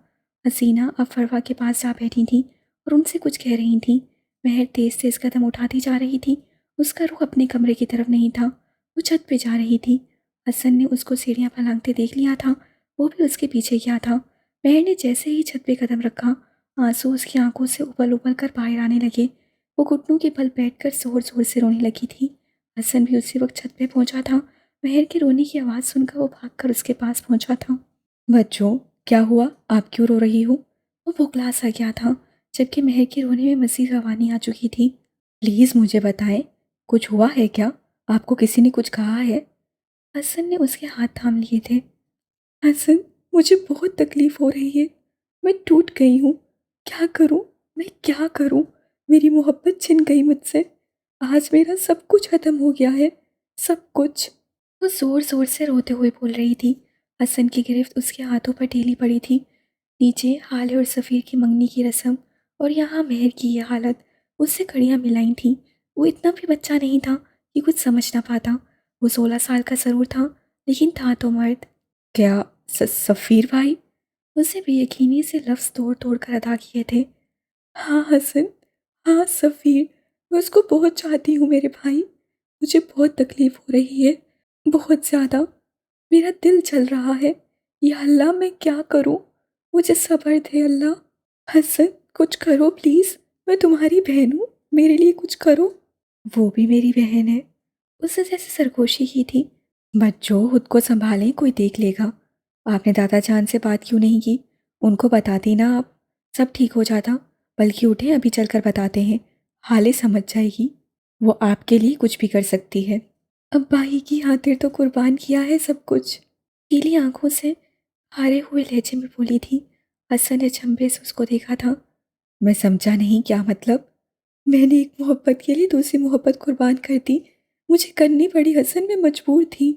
हसीना अब फरवा के पास जा बैठी थी और उनसे कुछ कह रही थी। मेहर तेज तेज कदम उठाती जा रही थी। उसका रुख अपने कमरे की तरफ नहीं था, वो छत पे जा रही थी। हसन ने उसको सीढ़ियाँ पर लांघते देख लिया था। वो भी उसके पीछे गया था। मेहर ने जैसे ही छत पे कदम रखा, आंसू उसकी आंखों से उबल उबल कर बाहर आने लगे। वो घुटनों के बल बैठकर जोर जोर से रोने लगी थी। हसन भी उसी वक्त छत पे पहुंचा था। मेहर के रोने की आवाज़ सुनकर वो भागकर उसके पास पहुंचा था। बच्चों, क्या हुआ? आप क्यों रो रही हो? वो बौखला सा गया था, जबकि मेहर के रोने में मज़ीद रवानी आ चुकी थी। प्लीज़ मुझे बताएं, कुछ हुआ है क्या? आपको किसी ने कुछ कहा है? हसन ने उसके हाथ थाम लिए थे। हसन, मुझे बहुत तकलीफ हो रही है। मैं टूट गई हूँ। क्या करूँ? मैं क्या करूँ? मेरी मोहब्बत छिन गई मुझसे। आज मेरा सब कुछ खत्म हो गया है, सब कुछ। वो जोर जोर से रोते हुए बोल रही थी। हसन की गिरफ्त उसके हाथों पर ढीली पड़ी थी। नीचे हाले और सफ़ीर की मंगनी की रस्म और यहाँ मेहर की यह हालत उससे कड़ियाँ मिलाई थीं। वो इतना भी बच्चा नहीं था कि कुछ समझ ना पाता। वो 16 साल का ज़रूर था, लेकिन था तो मर्द। क्या सफ़ीर भाई? उसे बेयकीनी से लफ्ज़ तोड़ तोड़ कर अदा किए थे। हाँ हसन, हाँ सफ़ीर, मैं उसको बहुत चाहती हूँ मेरे भाई। मुझे बहुत तकलीफ़ हो रही है, बहुत ज़्यादा। मेरा दिल जल रहा है। या अल्लाह, मैं क्या करूँ? मुझे सब्र दे अल्लाह। हसन, कुछ करो प्लीज़। मैं तुम्हारी बहन हूँ, मेरे लिए कुछ करो। वो भी मेरी बहन है। उसने जैसे सरगोशी की थी। बच्चों, खुद को संभालें, कोई देख लेगा। आपने दादा जान से बात क्यों नहीं की? उनको बताती ना आप, सब ठीक हो जाता। बल्कि उठे, अभी चलकर बताते हैं। हाले समझ जाएगी। वो आपके लिए कुछ भी कर सकती है। अब भाई की खातिर तो कुर्बान किया है सब कुछ। पीली आंखों से हारे हुए लहजे में बोली थी। हसन ने चंबे से उसको देखा था। मैं समझा नहीं, क्या मतलब? मैंने एक मोहब्बत के लिए दूसरी मोहब्बत कुर्बान कर दी। मुझे करनी पड़ी हसन, मैं मजबूर थी।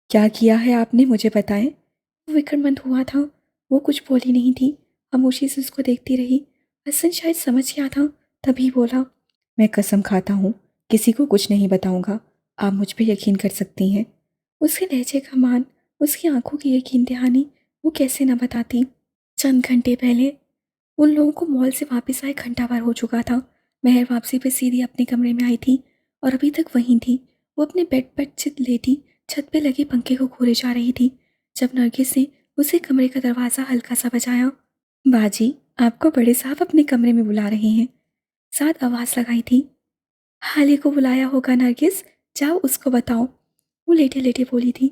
क्या किया है आपने, मुझे बताएं। वो फिक्रमंद हुआ था। वो कुछ बोली नहीं थी, खामोशी से उसको देखती रही। हसन शायद समझ गया था, तभी बोला। मैं कसम खाता हूँ, किसी को कुछ नहीं बताऊंगा। आप मुझ पे यकीन कर सकती हैं। उसके लहजे का मान, उसकी आंखों की यकीन दहानी वो कैसे ना बताती। चंद घंटे पहले उन लोगों को मॉल से वापस आए घंटा भर हो चुका था। महर वापसी पे सीधी अपने कमरे में आई थी और अभी तक वहीं थी। वो अपने बेड पर चित लेटी छत पे लगे पंखे को घूरे जा रही थी जब नरगिस ने उसे कमरे का दरवाज़ा हल्का सा बजाया। बाजी, आपको बड़े साहब अपने कमरे में बुला रहे हैं, साथ आवाज़ लगाई थी। हाले को बुलाया होगा नरगिस, जाओ उसको बताओ, वो लेटे लेटे बोली थी।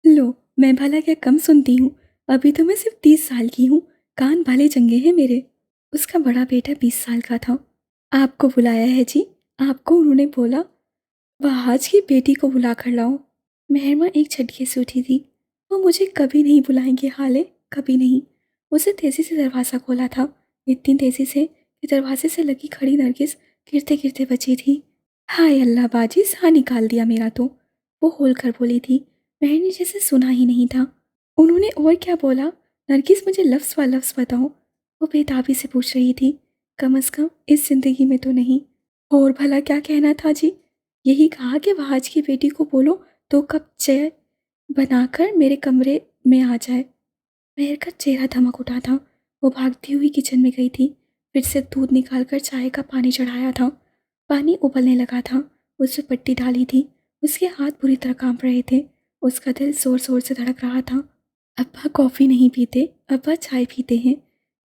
लो, मैं भला क्या कम सुनती हूँ, अभी तो मैं सिर्फ 30 साल की हूँ, कान भले चंगे हैं मेरे। उसका बड़ा बेटा 20 साल का था। आपको बुलाया है जी, आपको उन्होंने बोला वहाज की बेटी को बुला कर लाओ। मेहरमा एक झटके से उठी थी। वो मुझे कभी नहीं बुलाएंगे हाले, कभी नहीं। उसे तेजी से दरवाज़ा खोला था, इतनी तेजी से कि दरवाजे से लगी खड़ी नरगिस गिरते गिरते बची थी। हाय अल्लाह बाजी, सा निकाल दिया मेरा तो, वो होल कर बोली थी। महर ने जैसे सुना ही नहीं था। उन्होंने और क्या बोला? नरगिस मुझे लफ्ज़ व लफ्ज़ बताओ, वो बेताबी से पूछ रही थी। कम अज़ कम इस जिंदगी में तो नहीं। और भला क्या कहना था जी? यही कहा कि वहाज की बेटी को बोलो 2 कप चाय बनाकर मेरे कमरे में आ जाए। महर का चेहरा धमक उठा था। वो भागती हुई किचन में गई थी, फिर से दूध निकालकर चाय का पानी चढ़ाया था। पानी उबलने लगा था। उसमें पट्टी डाली थी। उसके हाथ बुरी तरह कांप रहे थे। उसका दिल जोर जोर से धड़क रहा था। अब्बा कॉफ़ी नहीं पीते, अब्बा चाय पीते हैं।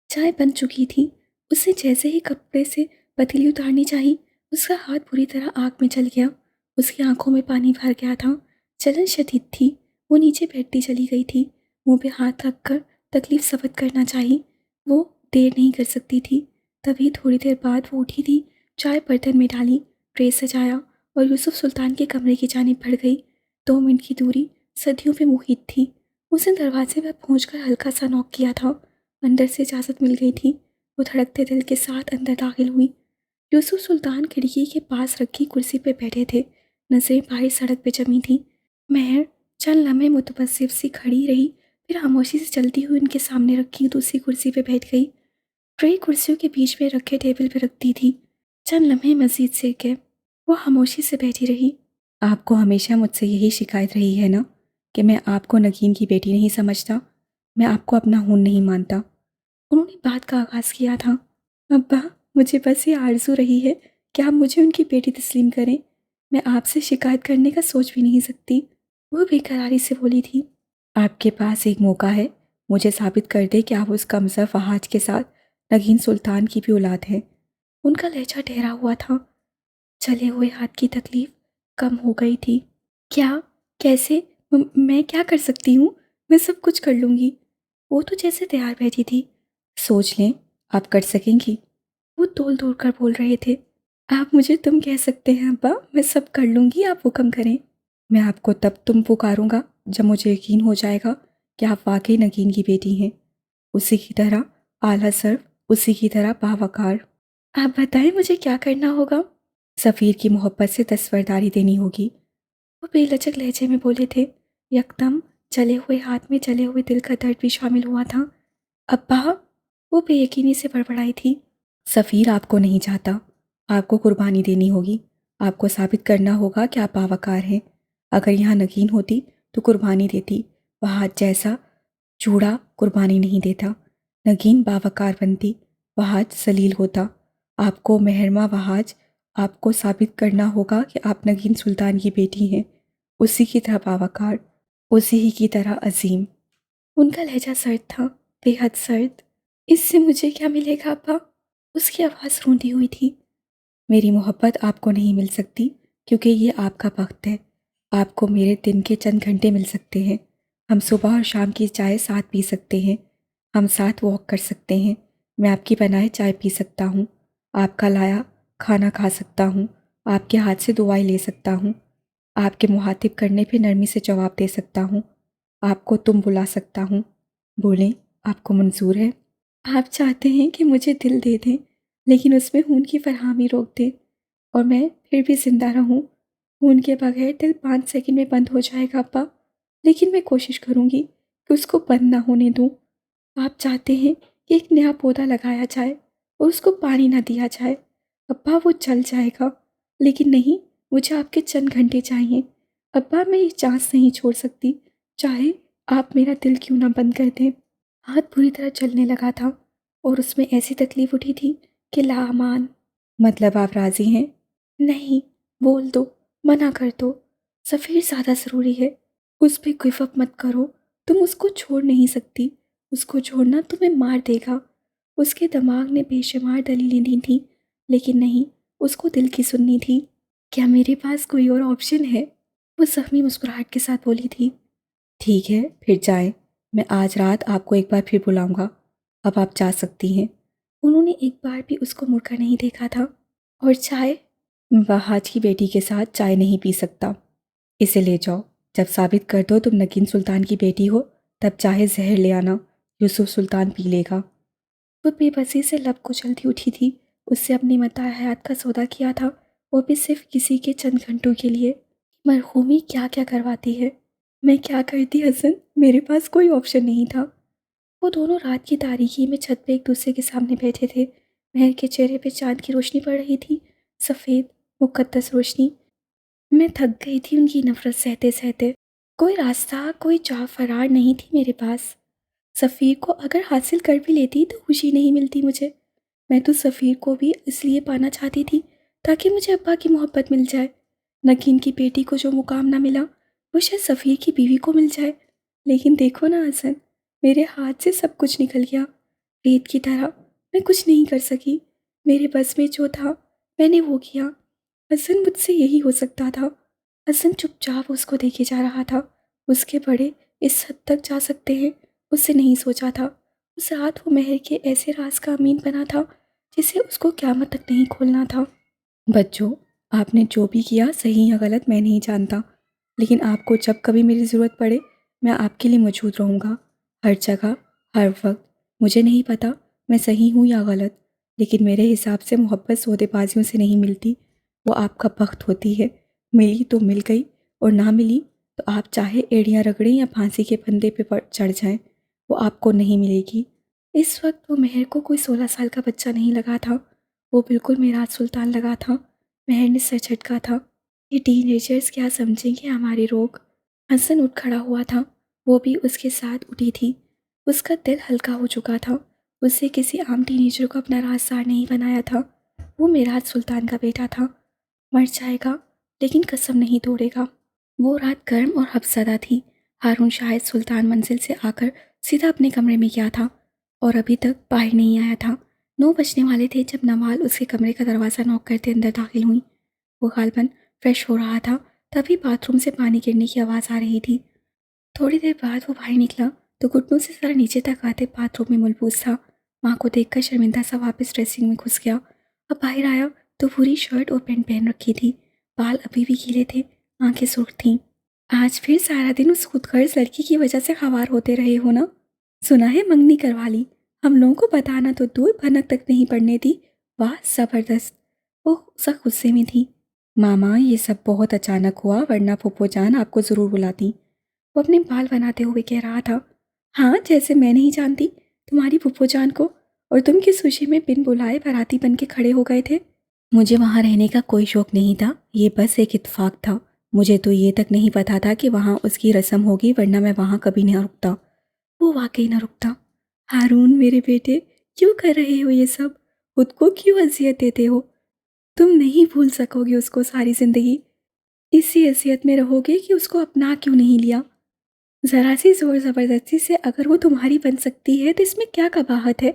चाय बन चुकी थी। उसे जैसे ही कपड़े से पतीली उतारनी चाहिए, उसका हाथ बुरी तरह आग में जल गया। उसकी आंखों में पानी भर गया था। जलन शदीद थी। वो नीचे बैठती चली गई थी। मुंह पे हाथ रखकर तकलीफ सबक करना चाहिए। वो देर नहीं कर सकती थी। तभी थोड़ी देर बाद वो उठी थी, चाय बर्तन में डाली, ट्रे सजाया और यूसुफ सुल्तान के कमरे की जानिब बढ़ गई। 2 मिनट की दूरी सदियों पे मुहित थी। उसने दरवाजे पर पहुंचकर हल्का सा नॉक किया था। अंदर से इजाज़त मिल गई थी। वो धड़कते दिल के साथ अंदर दाखिल हुई। यूसुफ सुल्तान खिड़की के पास रखी कुर्सी पर बैठे थे। नजरें बाहर सड़क पे जमी थी। महर चंद लम्हे मुतबस्सिर सी खड़ी रही, फिर खामोशी से चलती हुई उनके सामने रखी दूसरी कुर्सी पे बैठ गई। ट्रे कुर्सियों के बीच में रखे टेबल पर रखती थी। चंद लम्हे मजीद से गए। वो खामोशी से बैठी रही। आपको हमेशा मुझसे यही शिकायत रही है ना कि मैं आपको नगीन की बेटी नहीं समझता, मैं आपको अपना खून नहीं मानता। उन्होंने बात का आगाज़ किया था। अब्बा, मुझे बस ये आरज़ू रही है कि आप मुझे उनकी बेटी तस्लीम करें। मैं आपसे शिकायत करने का सोच भी नहीं सकती, वो बेकरारी से बोली थी। आपके पास एक मौका है, मुझे साबित कर दे कि आप उस कमज़र फहाज के साथ नगीन सुल्तान की भी औलाद है। उनका लहजा ठहरा हुआ था। चले हुए हाथ की तकलीफ कम हो गई थी। क्या? कैसे? मैं क्या कर सकती हूँ? मैं सब कुछ कर लूँगी। वो तो जैसे तैयार बैठी थी। सोच लें, आप कर सकेंगी। वो तोल तोड़ कर बोल रहे थे। आप मुझे तुम कह सकते हैं अब्बा, मैं सब कर लूँगी, आप हुक्म करें। मैं आपको तब तुम पुकारूंगा जब मुझे यकीन हो जाएगा कि आप वाकई नगीन की बेटी हैं, उसी की तरह आला सर्फ, उसी की तरह बावकार। आप बताएं मुझे क्या करना होगा? सफ़ीर की मोहब्बत से दस्तबरदारी देनी होगी, वो बेलचक लहजे में बोले थे। यकदम चले हुए हाथ में चले हुए दिल का दर्द भी शामिल हुआ था। अब्बा, वो बेयकीनी से बड़बड़ाई थी। सफ़ीर आपको नहीं चाहता, आपको कुर्बानी देनी होगी, आपको साबित करना होगा कि आप बावकार हैं। अगर यहाँ नगीन होती तो कुर्बानी देती, वहाज जैसा चूड़ा कुर्बानी नहीं देता। नगीन बावकार बनती, वहाज सलील होता। आपको मेहरमा वहाज, आपको साबित करना होगा कि आप नगीन सुल्तान की बेटी हैं, उसी की तरह बावकार, उसी ही की तरह अजीम। उनका लहजा सर्द था, बेहद सर्द। इससे मुझे क्या मिलेगा अब्बा? उसकी आवाज़ रूंधी हुई थी। मेरी मोहब्बत आपको नहीं मिल सकती क्योंकि ये आपका वक्त है। आपको मेरे दिन के चंद घंटे मिल सकते हैं। हम सुबह और शाम की चाय साथ पी सकते हैं। हम साथ वॉक कर सकते हैं। मैं आपकी बनाए चाय पी सकता हूँ। आपका लाया खाना खा सकता हूँ। आपके हाथ से दुआएं ले सकता हूँ। आपके मुहातिब करने पे नरमी से जवाब दे सकता हूँ। आपको तुम बुला सकता हूँ। बोलें, आपको मंजूर है? आप चाहते हैं कि मुझे दिल दे दें, लेकिन उसमें खून की फरहमी रोक दें और मैं फिर भी जिंदा रहूं। खून के बगैर दिल 5 सेकंड में बंद हो जाएगा अब्बा, लेकिन मैं कोशिश करूंगी कि उसको बंद ना होने दूं। आप चाहते हैं कि एक नया पौधा लगाया जाए और उसको पानी ना दिया जाए। अब्बा, वो जल जाएगा, लेकिन नहीं, मुझे आपके चंद घंटे चाहिए। अब्बा, मैं ये चांस नहीं छोड़ सकती, चाहे आप मेरा दिल क्यों ना बंद कर दें। हाथ बुरी तरह चलने लगा था और उसमें ऐसी तकलीफ उठी थी कि लामान। मतलब आप राजी हैं? नहीं, बोल दो, मना कर दो। सफ़ीर ज़्यादा ज़रूरी है, उस पर गिव अप मत करो। तुम उसको छोड़ नहीं सकती, उसको छोड़ना तुम्हें मार देगा। उसके दिमाग ने बेशुमार दलीलें दी थी, लेकिन नहीं, उसको दिल की सुननी थी। क्या मेरे पास कोई और ऑप्शन है? वो जख्मी मुस्कुराहट के साथ बोली थी। ठीक है, फिर जाएं। मैं आज रात आपको एक बार फिर बुलाऊंगा। अब आप जा सकती हैं। उन्होंने एक बार भी उसको मुड़कर नहीं देखा था। और चाय? बहाज की बेटी के साथ चाय नहीं पी सकता। इसे ले जाओ। जब साबित कर दो तुम नगीन सुल्तान की बेटी हो, तब चाहे जहर ले आना, यूसुफ सुल्तान पी लेगा। वो बेबसी से लब कुचलती उठी थी। उससे अपनी मता हयात का सौदा किया था, वो भी सिर्फ किसी के चंद घंटों के लिए। मरहूमी क्या क्या करवाती है। मैं क्या करती हसन, मेरे पास कोई ऑप्शन नहीं था। वो दोनों रात की तारीकी में छत पे एक दूसरे के सामने बैठे थे। महर के चेहरे पे चांद की रोशनी पड़ रही थी, सफ़ेद मुकद्दस रोशनी। मैं थक गई थी उनकी नफरत सहते सहते। कोई रास्ता, कोई चाह फरार नहीं थी मेरे पास। सफ़ीर को अगर हासिल कर भी लेती तो खुशी नहीं मिलती मुझे। मैं तो सफ़ीर को भी इसलिए पाना चाहती थी ताकि मुझे अब्बा की मोहब्बत मिल जाए। नगीन की बेटी को जो मुकाम ना मिला, वो शायद सफ़ीर की बीवी को मिल जाए। लेकिन देखो ना हसन, मेरे हाथ से सब कुछ निकल गया, रेत की तरह। मैं कुछ नहीं कर सकी। मेरे बस में जो था मैंने वो किया। हसन, मुझसे यही हो सकता था। हसन चुपचाप उसको देखे जा रहा था। उसके बड़े इस हद तक जा सकते हैं, उससे नहीं सोचा था। उस रात वो महर के ऐसे राज का अमीन बना था जिसे उसको क़यामत तक नहीं खोलना था। बच्चों, आपने जो भी किया सही या गलत मैं नहीं जानता, लेकिन आपको जब कभी मेरी ज़रूरत पड़े मैं आपके लिए मौजूद रहूँगा, हर जगह, हर वक्त। मुझे नहीं पता मैं सही हूँ या गलत, लेकिन मेरे हिसाब से मोहब्बत सौदेबाजियों से नहीं मिलती, वो आपका बख्त होती है। मिली तो मिल गई, और ना मिली तो आप चाहे एड़ियाँ रगड़ें या फांसी के फंदे पे चढ़ जाएं, वो आपको नहीं मिलेगी। इस वक्त वो महर को कोई 16 साल का बच्चा नहीं लगा था, वो बिल्कुल मेराज सुल्तान लगा था। महर ने सर झटका था। ये टीनेजर्स क्या समझेंगे हमारे रोग। हसन उठ खड़ा हुआ था, वो भी उसके साथ उठी थी। उसका दिल हल्का हो चुका था। उससे किसी आम टीनेजर को अपना राजदार नहीं बनाया था। वो मेराज सुल्तान का बेटा था। मर जाएगा लेकिन कसम नहीं तोड़ेगा। वो रात गर्म और हफ्सदा थी। हारून शायद सुल्तान मंजिल से आकर सीधा अपने कमरे में गया था और अभी तक बाहर नहीं आया था। 9 बजने वाले थे जब नवाल उसके कमरे का दरवाज़ा नॉक करते अंदर दाखिल हुई। वो गालबन फ्रेश हो रहा था, तभी बाथरूम से पानी गिरने की आवाज़ आ रही थी। थोड़ी देर बाद वो बाहर निकला तो घुटनों से सर नीचे तक आते बाथरूम में मलबूस था। माँ को देखकर शर्मिंदा सा वापस ड्रेसिंग में घुस गया। अब बाहर आया तो पूरी शर्ट और पैंट पहन रखी थी। बाल अभी भी गीले थे, आंखें सुर्ख थीं। आज फिर सारा दिन उस खुदगर्ज लड़की की वजह से खवार होते रहे हो ना? सुना है मंगनी करवा ली। हम लोगों को बताना तो दूर, भनक तक नहीं पड़ने दी। वाह ज़बरदस्त। वो सब गुस्से में थी। मामा, ये सब बहुत अचानक हुआ, वरना फूफो जान आपको ज़रूर बुलाती। वो अपने बाल बनाते हुए कह रहा था। हाँ, जैसे मैं नहीं जानती तुम्हारी फूफो जान को, और तुम किस खुशी में बिन बुलाए बाराती बन के खड़े हो गए थे। मुझे वहाँ रहने का कोई शौक नहीं था, ये बस एक इत्तेफाक था। मुझे तो ये तक नहीं पता था कि वहाँ उसकी रस्म होगी, वरना मैं वहाँ कभी न रुकता। वो वाकई न रुकता। हारून मेरे बेटे, क्यों कर रहे हो ये सब? खुद को क्यों अजियत देते हो? तुम नहीं भूल सकोगे उसको सारी ज़िंदगी। इसी अजियत में रहोगे कि उसको अपना क्यों नहीं लिया। ज़रा सी ज़ोर ज़बरदस्ती से अगर वो तुम्हारी बन सकती है तो इसमें क्या कबाहत है।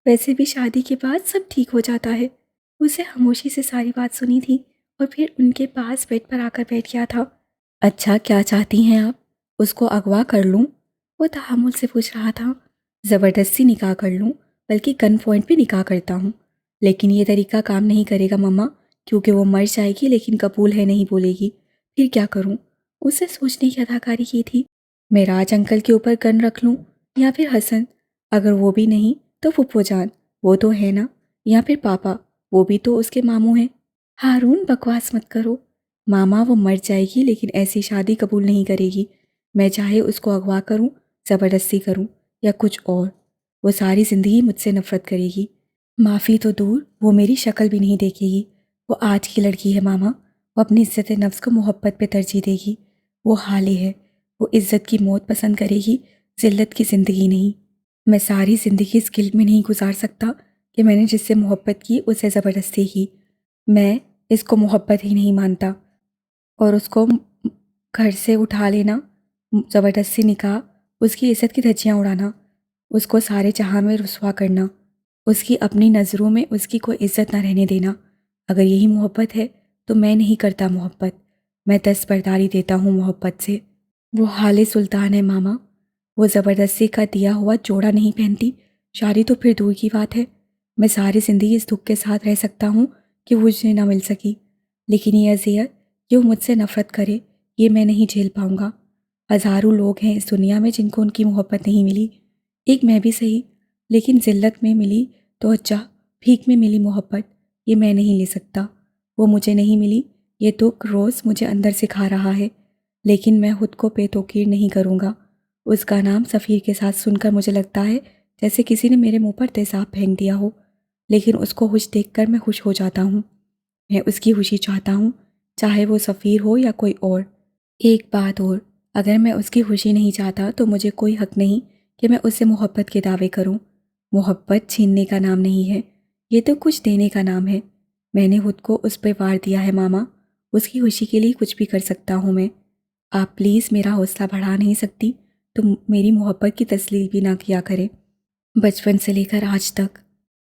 वैसे भी शादी के बाद सब ठीक हो जाता है। उसे खामोशी से सारी बात सुनी थी और फिर उनके पास बेड पर आकर बैठ गया था। अच्छा, क्या चाहती हैं आप? उसको अगवा कर लूं? वो तहम्मुल से पूछ रहा था। ज़बरदस्ती निकाह कर लूं, बल्कि गन पॉइंट पे निकाह करता हूँ। लेकिन ये तरीका काम नहीं करेगा मम्मा, क्योंकि वो मर जाएगी लेकिन कबूल है नहीं बोलेगी। फिर क्या करूँ? उसे सोचने की अदाकारी की थी। मेराज अंकल के ऊपर गन रख लूं, या फिर हसन? अगर वो भी नहीं तो फुप्पो जान, वो तो है ना? या फिर पापा, वो भी तो उसके मामू हैं। हारून, बकवास मत करो। मामा, वो मर जाएगी लेकिन ऐसी शादी कबूल नहीं करेगी। मैं चाहे उसको अगवा करूं, ज़बरदस्ती करूं या कुछ और, वो सारी ज़िंदगी मुझसे नफ़रत करेगी। माफ़ी तो दूर, वो मेरी शक्ल भी नहीं देखेगी। वो आज की लड़की है मामा, वो अपनी इज्जत नफ्स को मोहब्बत पे तरजीह देगी। वो हाली है, वो इज्जत की मौत पसंद करेगी, जिल्लत की ज़िंदगी नहीं। मैं सारी ज़िंदगी इस गिल्ट में नहीं गुजार सकता कि मैंने जिससे मोहब्बत की उसे ज़बरदस्ती की। मैं इसको मोहब्बत ही नहीं मानता। और उसको घर से उठा लेना, ज़बरदस्ती निकाह, उसकी इज्जत की धज्जियाँ उड़ाना, उसको सारे जहां में रुसवा करना, उसकी अपनी नज़रों में उसकी कोई इज्जत ना रहने देना। अगर यही मोहब्बत है तो मैं नहीं करता मोहब्बत। मैं दस्तबरदारी देता हूँ मोहब्बत से। वो हाले सुल्तान है मामा। वो ज़बरदस्ती का दिया हुआ जोड़ा नहीं पहनती। शादी तो फिर दूर की बात है। मैं सारी ज़िंदगी इस दुख के साथ रह सकता हूँ कि वो मुझे ना मिल सकी, लेकिन ये अज़ियत कि वो मुझसे नफ़रत करे, ये मैं नहीं झेल पाऊँगा। हज़ारों लोग हैं इस दुनिया में जिनको उनकी मोहब्बत नहीं मिली, एक मैं भी सही, लेकिन ज़िल्लत में मिली तो अच्छा, भीख में मिली मोहब्बत, ये मैं नहीं ले सकता। वो मुझे नहीं मिली, ये दुख रोज़ मुझे अंदर से खा रहा है, लेकिन मैं खुद को बेतौकीर नहीं करूँगा। उसका नाम सफ़ीर के साथ सुनकर मुझे लगता है जैसे किसी ने मेरे मुंह पर तेज़ाब फेंक दिया हो, लेकिन उसको खुश देखकर मैं खुश हो जाता हूँ। मैं उसकी खुशी चाहता हूँ, चाहे वो सफ़ीर हो या कोई और। एक बात और, अगर मैं उसकी खुशी नहीं चाहता तो मुझे कोई हक नहीं कि मैं उससे मोहब्बत के दावे करूं। मोहब्बत छीनने का नाम नहीं है, ये तो कुछ देने का नाम है। मैंने खुद को उस पर वार दिया है मामा, उसकी खुशी के लिए कुछ भी कर सकता हूँ मैं। आप प्लीज़ मेरा हौसला बढ़ा नहीं सकती तो मेरी मोहब्बत की तस्लील भी ना किया करें। बचपन से लेकर आज तक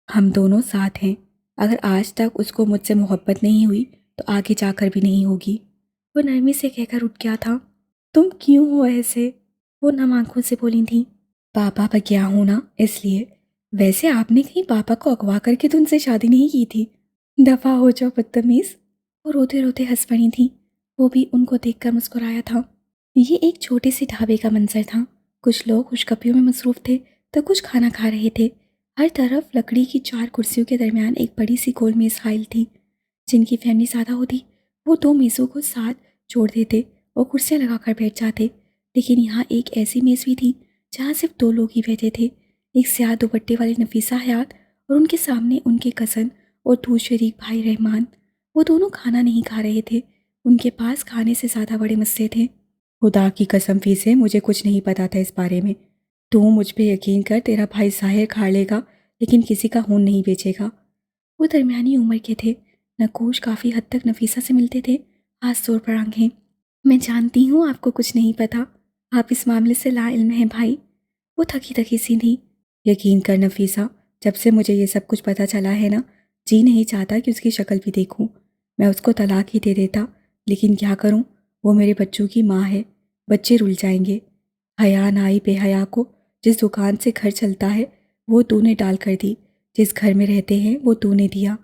हम दोनों साथ हैं। अगर आज तक उसको मुझसे मोहब्बत नहीं हुई तो आगे जाकर भी नहीं होगी। वो नरमी से कहकर उठ गया था। तुम क्यों हो ऐसे? वो नम आंखों से बोली थी। पापा पर क्या हूँ ना, इसलिए। वैसे आपने कहीं पापा को अगवा करके तो उनसे शादी नहीं की थी? दफा हो जाओ बदतमीज। वो रोते रोते हंस पड़ी थी। वो भी उनको देखकर मुस्कुराया था। ये एक छोटे से ढाबे का मंजर था। कुछ लोग खुशखबरियों में मसरूफ थे तो कुछ खाना खा रहे थे। हर तरफ लकड़ी की 4 कुर्सियों के दरमियान एक बड़ी सी गोल मेज हाइल थी। जिनकी फैमिली ज़्यादा होती वो 2 मेज़ों को साथ जोड़ देते और कुर्सियाँ लगाकर बैठ जाते, लेकिन यहाँ एक ऐसी मेज़ भी थी जहाँ सिर्फ 2 लोग ही बैठे थे। एक स्याह दुपट्टे वाली नफीसा हयात और उनके सामने उनके कज़न और दूर शरीक भाई रहमान। वो दोनों खाना नहीं खा रहे थे, उनके पास खाने से ज़्यादा बड़े मसले थे। खुदा की कसम फीसे, मुझे कुछ नहीं पता था इस बारे में। तू मुझ पे यकीन कर, तेरा भाई ज़ाहिर खा लेगा लेकिन किसी का खून नहीं बेचेगा। वो दरमियानी उम्र के थे। नकोश काफ़ी हद तक नफीसा से मिलते थे, खास तौर पर आंखें। मैं जानती हूँ आपको कुछ नहीं पता, आप इस मामले से लाइल्म हैं भाई। वो थकी थकी सी थी। यकीन कर नफीसा, जब से मुझे ये सब कुछ पता चला है ना, जी नहीं चाहता कि उसकी शक्ल भी देखूं। मैं उसको तलाक ही दे देता, लेकिन क्या करूं, वो मेरे बच्चों की माँ है। बच्चे रुल जाएंगे। हया ना आई बेहया को। जिस दुकान से घर चलता है वो तूने डाल कर दी, जिस घर में रहते हैं वो तूने दिया।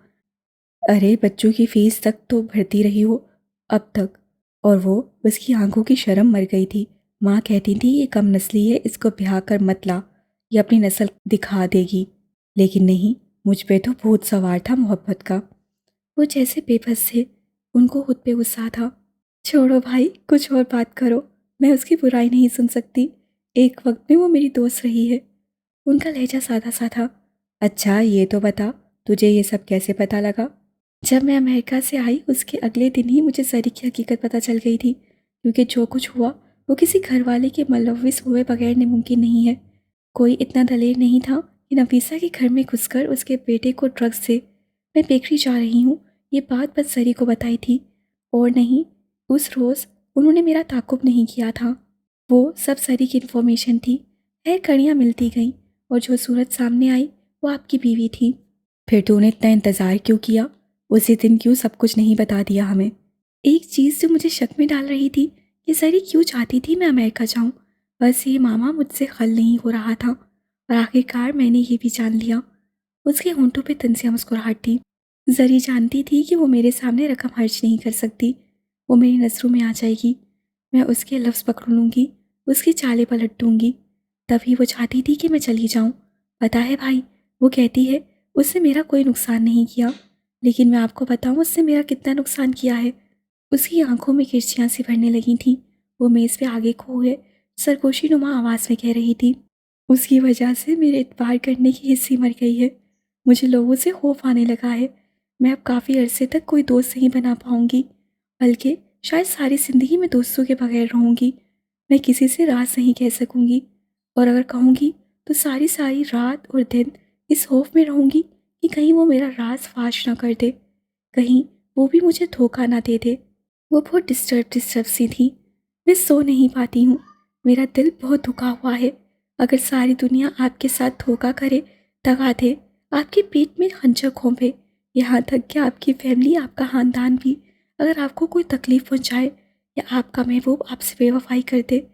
अरे बच्चों की फीस तक तो भरती रही हो अब तक। और वो, उसकी आंखों की शर्म मर गई थी। माँ कहती थी ये कम नस्ली है, इसको ब्याह कर मत ला, ये अपनी नस्ल दिखा देगी। लेकिन नहीं, मुझ पे तो भूत सवार था मोहब्बत का। वो जैसे बेबस थे, उनको खुद पे गुस्सा था। छोड़ो भाई, कुछ और बात करो, मैं उसकी बुराई नहीं सुन सकती। एक वक्त में वो मेरी दोस्त रही है। उनका लहजा सादा सा था। अच्छा ये तो बता, तुझे ये सब कैसे पता लगा? जब मैं अमेरिका से आई उसके अगले दिन ही मुझे जरी की हकीकत पता चल गई थी, क्योंकि जो कुछ हुआ वो किसी घरवाले के मुलव्विस हुए बगैर मुमकिन नहीं है। कोई इतना दलेर नहीं था कि नफीसा के घर में घुसकर उसके बेटे को ड्रग्स से मैं बेकरी जा रही हूँ ये बात बस जरी को बताई थी। और नहीं, उस रोज़ उन्होंने मेरा ताकुब नहीं किया था। वो सब जरी की इन्फॉर्मेशन थी। खैर कड़ियाँ मिलती गईं और जो सूरत सामने आई वो आपकी बीवी थी। फिर तूने इतना इंतज़ार क्यों किया? उसी दिन क्यों सब कुछ नहीं बता दिया हमें? एक चीज़ जो मुझे शक में डाल रही थी कि सरी क्यों चाहती थी मैं अमेरिका जाऊं। बस ये मामा मुझसे हल नहीं हो रहा था और आखिरकार मैंने ये भी जान लिया। उसके होंठों पे तंसिया मुस्कुराहट थी। जरी जानती थी कि वो मेरे सामने रकम खर्च नहीं कर सकती, वो मेरी नज़रों में आ जाएगी, मैं उसके लफ्ज़ पकड़ लूँगी, उसकी चालें पलट दूँगी। तभी वो चाहती थी कि मैं चली जाऊँ। पता है भाई, वो कहती है उससे मेरा कोई नुकसान नहीं किया, लेकिन मैं आपको बताऊँ उससे मेरा कितना नुकसान किया है। उसकी आंखों में किरचियाँ सी भरने लगी थीं। वो मेज़ पे आगे को हुए सरगोशी नुमा आवाज़ में कह रही थी, उसकी वजह से मेरे इतबार करने की हिस्सी मर गई है। मुझे लोगों से खौफ आने लगा है। मैं अब काफ़ी अरसे तक कोई दोस्त नहीं बना पाऊंगी बल्कि शायद सारी ज़िंदगी मैं दोस्तों के बगैर रहूँगी। मैं किसी से राज नहीं कह सकूँगी, और अगर कहूँगी तो सारी सारी रात और दिन इस खौफ में रहूँगी कि कहीं वो मेरा राज फाश ना कर दे, कहीं वो भी मुझे धोखा ना दे दे। वो बहुत डिस्टर्ब सी थी। मैं सो नहीं पाती हूँ। मेरा दिल बहुत दुखा हुआ है। अगर सारी दुनिया आपके साथ धोखा करे, दगा दे, आपके पेट में खंजर घोंपे, यहाँ तक कि आपकी फैमिली, आपका ख़ानदान भी, अगर आपको कोई तकलीफ़ पहुँचाए या आपका महबूब आपसे बेवफाई कर दे,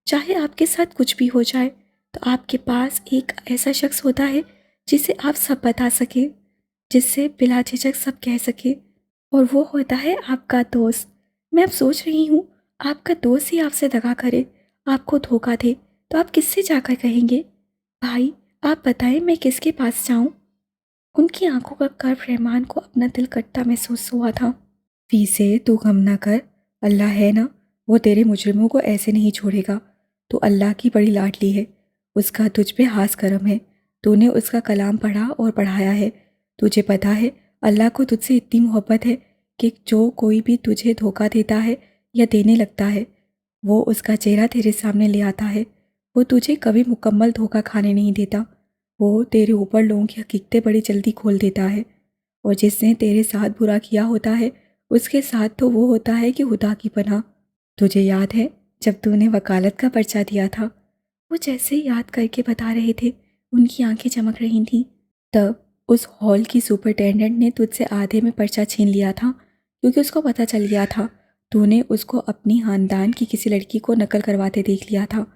चाहे आपके साथ कुछ भी हो जाए, तो आपके पास एक ऐसा शख्स होता है जिसे आप सब बता सके, जिससे बिला झिझक सब कह सके, और वो होता है आपका दोस्त। मैं अब सोच रही हूँ, आपका दोस्त ही आपसे दगा करे, आपको धोखा दे, तो आप किससे जाकर कहेंगे? भाई, आप बताएं मैं किसके पास जाऊं? उनकी आंखों का कर्व रहमान को अपना दिल कटता महसूस हुआ था। फी से तू गम ना कर, अल्लाह है ना, वो तेरे मुजरिमों को ऐसे नहीं छोड़ेगा। तू अल्लाह की बड़ी लाडली है, उसका तुझ पे हास करम है। तूने उसका कलाम पढ़ा और पढ़ाया है। तुझे पता है अल्लाह को तुझसे इतनी मोहब्बत है कि जो कोई भी तुझे धोखा देता है या देने लगता है, वो उसका चेहरा तेरे सामने ले आता है। वो तुझे कभी मुकम्मल धोखा खाने नहीं देता। वो तेरे ऊपर लोगों की हकीकतें बड़ी जल्दी खोल देता है, और जिसने तेरे साथ बुरा किया होता है उसके साथ तो वो होता है कि खुदा की पनाह। तुझे याद है जब तूने वकालत का पर्चा दिया था? वो जैसे याद करके बता रहे थे, उनकी आंखें चमक रही थीं। तब उस हॉल की सुपरटेंडेंट ने तुझसे आधे में पर्चा छीन लिया था, क्योंकि उसको पता चल गया था तूने उसको अपनी खानदान की किसी लड़की को नकल करवाते देख लिया था।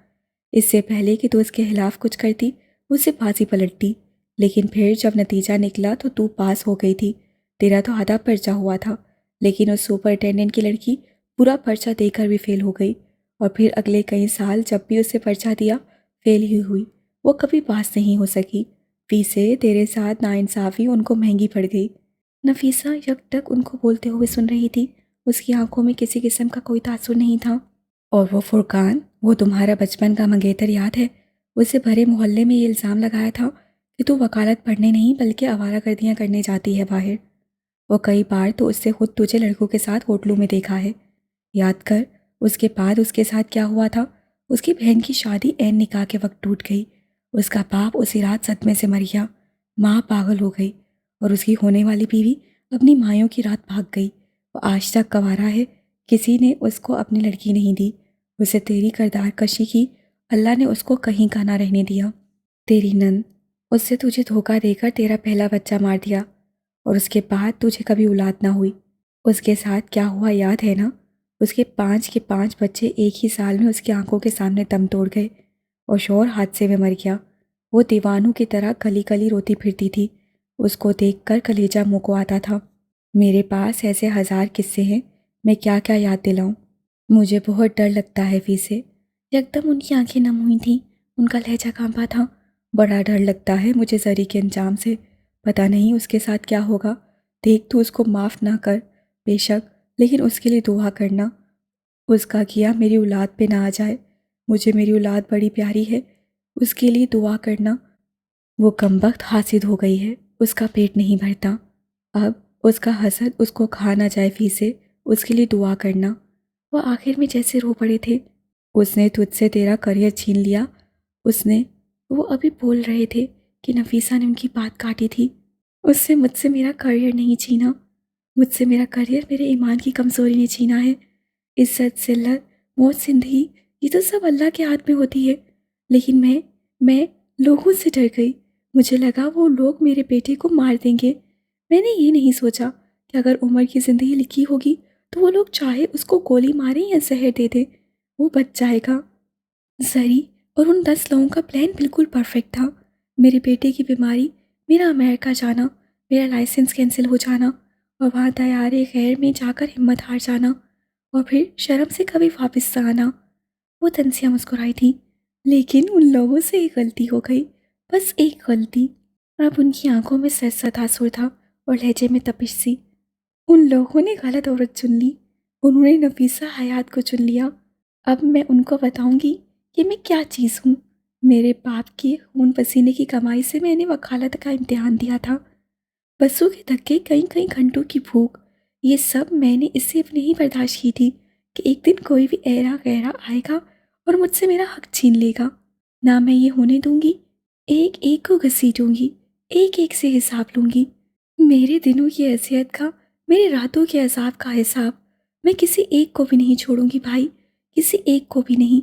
इससे पहले कि तू उसके खिलाफ कुछ करती, उससे बाजी पलट दी। लेकिन फिर जब नतीजा निकला तो तू पास हो गई थी। तेरा तो आधा पर्चा हुआ था, लेकिन उस सुपरटेंडेंट की लड़की पूरा पर्चा देकर भी फेल हो गई, और फिर अगले कई साल जब भी उसे पर्चा दिया, फेल ही हुई। वो कभी पास नहीं हो सकी। फी से तेरे साथ नाइंसाफ़ी उनको महंगी पड़ गई। नफीसा यक तक उनको बोलते हुए सुन रही थी। उसकी आंखों में किसी किस्म का कोई तासुर नहीं था। और वो फुरकान, वो तुम्हारा बचपन का मंगेतर याद है? उसे भरे मोहल्ले में ये इल्ज़ाम लगाया था कि तू वकालत पढ़ने नहीं बल्कि आवारागर्दियाँ करने जाती है बाहर। वो कई बार तो उससे खुद तुझे लड़कों के साथ होटलों में देखा है। याद कर, उसके बाद उसके साथ क्या हुआ था। उसकी बहन की शादी ऐन निकाह के वक्त टूट गई। उसका बाप उसी रात सदमे से मर गया। माँ पागल हो गई, और उसकी होने वाली बीवी अपनी मायों की रात भाग गई। वो आज तक गंवारा है। किसी ने उसको अपनी लड़की नहीं दी। उसे तेरी करदार कशी की, अल्लाह ने उसको कहीं का ना रहने दिया। तेरी नंद, उससे तुझे धोखा देकर तेरा पहला बच्चा मार दिया, और उसके बाद तुझे कभी औलाद ना हुई। उसके साथ क्या हुआ याद है ना? उसके 5 के 5 बच्चे एक ही साल में उसकी आंखों के सामने दम तोड़ गए, और शौहर हादसे में मर गया। वो दीवानों की तरह गली गली रोती फिरती थी। उसको देखकर कलेजा मुँह को आता था। मेरे पास ऐसे 1000 किस्से हैं, मैं क्या क्या याद दिलाऊं। मुझे बहुत डर लगता है फी से। एकदम उनकी आंखें नम हुई थीं, उनका लहजा कांपा था। बड़ा डर लगता है मुझे जरी के अंजाम से। पता नहीं उसके साथ क्या होगा। देख, तू उसको माफ़ ना कर बेशक, लेकिन उसके लिए दुआ करना। उसका किया मेरी औलाद पे ना आ जाए। मुझे मेरी औलाद बड़ी प्यारी है, उसके लिए दुआ करना। वो कमबख्त हासिद हो गई है, उसका पेट नहीं भरता। अब उसका हसद उसको खा ना जाए फी से, उसके लिए दुआ करना। वो आखिर में जैसे रो पड़े थे। उसने तुझसे तेरा करियर छीन लिया। उसने, वो अभी बोल रहे थे कि नफीसा ने उनकी बात काटी थी। उससे मुझसे मेरा करियर नहीं छीना। मुझसे मेरा करियर मेरे ईमान की कमज़ोरी ने छीना है। इज्जत, जिल्लत, मौत, जिंदगी, ये तो सब अल्लाह के हाथ में होती है। लेकिन मैं लोगों से डर गई। मुझे लगा वो लोग मेरे बेटे को मार देंगे। मैंने ये नहीं सोचा कि अगर उमर की ज़िंदगी लिखी होगी तो वो लोग चाहे उसको गोली मारें या जहर दे दें, वो बच जाएगा। जरी और उन 10 लोगों का प्लान बिल्कुल परफेक्ट था। मेरे बेटे की बीमारी, मेरा अमेरिका जाना, मेरा लाइसेंस कैंसिल हो जाना, और वहाँ तैयारे खैर में जाकर हिम्मत हार जाना, और फिर शर्म से कभी वापस ना आना। वो तंसिया मुस्कुराई थी। लेकिन उन लोगों से एक गलती हो गई, बस एक गलती। अब उनकी आंखों में सर सतासुर था और लहजे में तपिश सी। उन लोगों ने गलत औरत चुन ली। उन्होंने नफीसा हयात को चुन लिया। अब मैं उनको बताऊंगी कि मैं क्या चीज़ हूँ। मेरे बाप के खून पसीने की कमाई से मैंने वकालत का इम्तिहान दिया था। बसों के धक्के, कई कई घंटों की भूख, ये सब मैंने इससे अब नहीं बर्दाश्त की थी कि एक दिन कोई भी ऐरा गैरा आएगा और मुझसे मेरा हक छीन लेगा। ना मैं ये होने दूंगी। एक एक को घसीटूंगी, एक एक से हिसाब लूंगी। मेरे दिनों की हैसियत का, मेरे रातों के अजाब का हिसाब मैं किसी एक को भी नहीं छोड़ूंगी भाई, किसी एक को भी नहीं।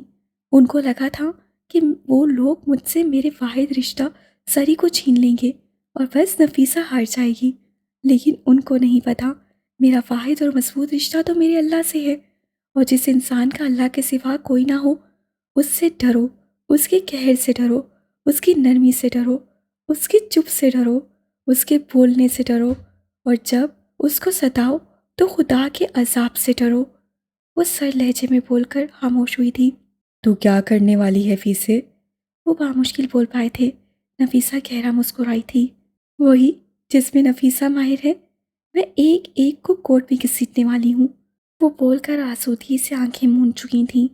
उनको लगा था कि वो लोग मुझसे मेरे वाहिद रिश्ता सरी को छीन लेंगे और बस नफीसा हार जाएगी, लेकिन उनको नहीं पता मेरा वाहिद और मजबूत रिश्ता तो मेरे अल्लाह से है। और जिस इंसान का अल्लाह के सिवा कोई ना हो, उससे डरो, उसके कहर से डरो, उसकी नरमी से डरो, उसकी चुप से डरो, उसके बोलने से डरो, और जब उसको सताओ तो खुदा के अजाब से डरो। वो सर लहजे में बोलकर खामोश हुई थी। तू क्या करने वाली है फीसे? वो बामुश्किल बोल पाए थे। नफीसा गहरा मुस्कुराई थी। वही जिसमें नफीसा माहिर है, मैं एक एक को कोर्ट में घसीटने वाली हूँ। वो बोलकर आसूदगी से आंखें मूंद चुकी थीं।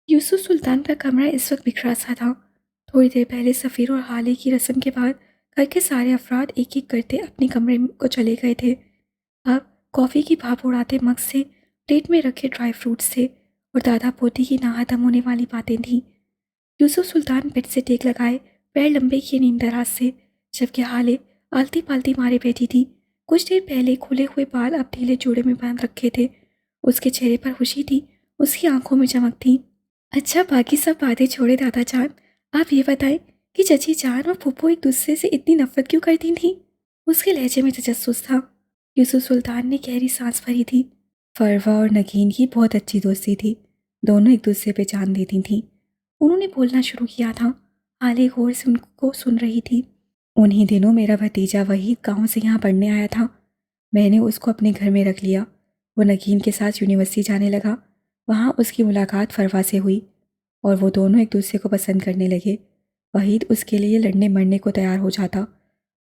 यूसुफ सुल्तान का कमरा इस वक्त बिखरा सा था। थोड़ी देर पहले सफ़ीर और हाले की रस्म के बाद घर के सारे अफराद एक एक करते अपने कमरे को चले गए थे। अब कॉफ़ी की भाप उड़ाते मग से प्लेट में रखे ड्राई फ्रूट्स थे और दादा पोती की नाहदम होने वाली बातें थीं। यूसुफ सुल्तान बेड से टेक लगाए पैर लंबे किए नींद दराज से, जबकि हाले आलती पालती मारे बैठी थी। कुछ देर पहले खुले हुए बाल अब ढीले जोड़े में बांध रखे थे। उसके चेहरे पर खुशी थी, उसकी आंखों में चमक थी। अच्छा, बाकी सब बातें छोड़े दादा जान, आप ये बताएं कि चची जान और फूफो एक दूसरे से इतनी नफरत क्यों करती थी? उसके लहजे में तजस्सुस था। यूसुफ सुल्तान ने गहरी सांस भरी थी। फरवा और नगीन की बहुत अच्छी दोस्ती थी। दोनों एक दूसरे पे जान देती थीं। उन्होंने बोलना शुरू किया था। हाले गौर से उनको सुन रही थी। उन्हीं दिनों मेरा भतीजा वहीद गांव से यहाँ पढ़ने आया था। मैंने उसको अपने घर में रख लिया। वो नगीन के साथ यूनिवर्सिटी जाने लगा। वहाँ उसकी मुलाकात फरवा से हुई और वो दोनों एक दूसरे को पसंद करने लगे। वहीद उसके लिए लड़ने मरने को तैयार हो जाता।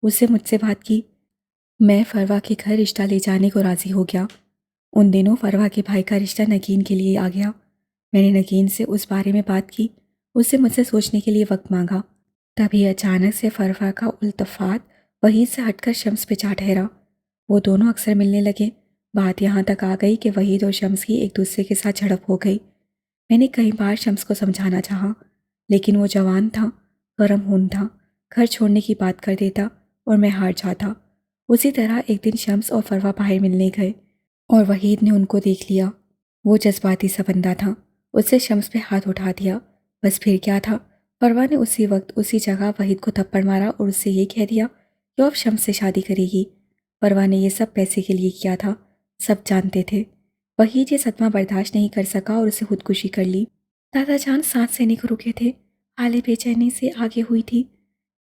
उससे मुझसे बात की। मैं फरवा के घर रिश्ता ले जाने को राज़ी हो गया। उन दिनों फरवा के भाई का रिश्ता नगीन के लिए आ गया। मैंने नगीन से उस बारे में बात की। उससे मुझसे सोचने के लिए वक्त मांगा। तभी अचानक से फरवा का उल्तफात वहीद से हटकर शम्स पे जा ठहरा। वो दोनों अक्सर मिलने लगे। बात यहाँ तक आ गई कि वहीद और शम्स की एक दूसरे के साथ झड़प हो गई। मैंने कई बार शम्स को समझाना चाहा, लेकिन वो जवान था, गर्म खून था, घर छोड़ने की बात कर देता और मैं हार जाता। उसी तरह एक दिन शम्स और फरवा बाहर मिलने गए और वहीद ने उनको देख लिया। वो जज्बाती सा बंदा था। उससे शम्स पे हाथ उठा दिया। बस फिर क्या था, फरवा ने उसी वक्त उसी जगह वहीद को थप्पड़ मारा और उससे ये कह दिया कि वो अब शम्स से शादी करेगी। फरवा ने ये सब पैसे के लिए किया था, सब जानते थे। वहीद ये सदमा बर्दाश्त नहीं कर सका और उसे खुदकुशी कर ली। दादा जान सांस लेने को रुके थे। हाले बेचैनी से आगे हुई थी।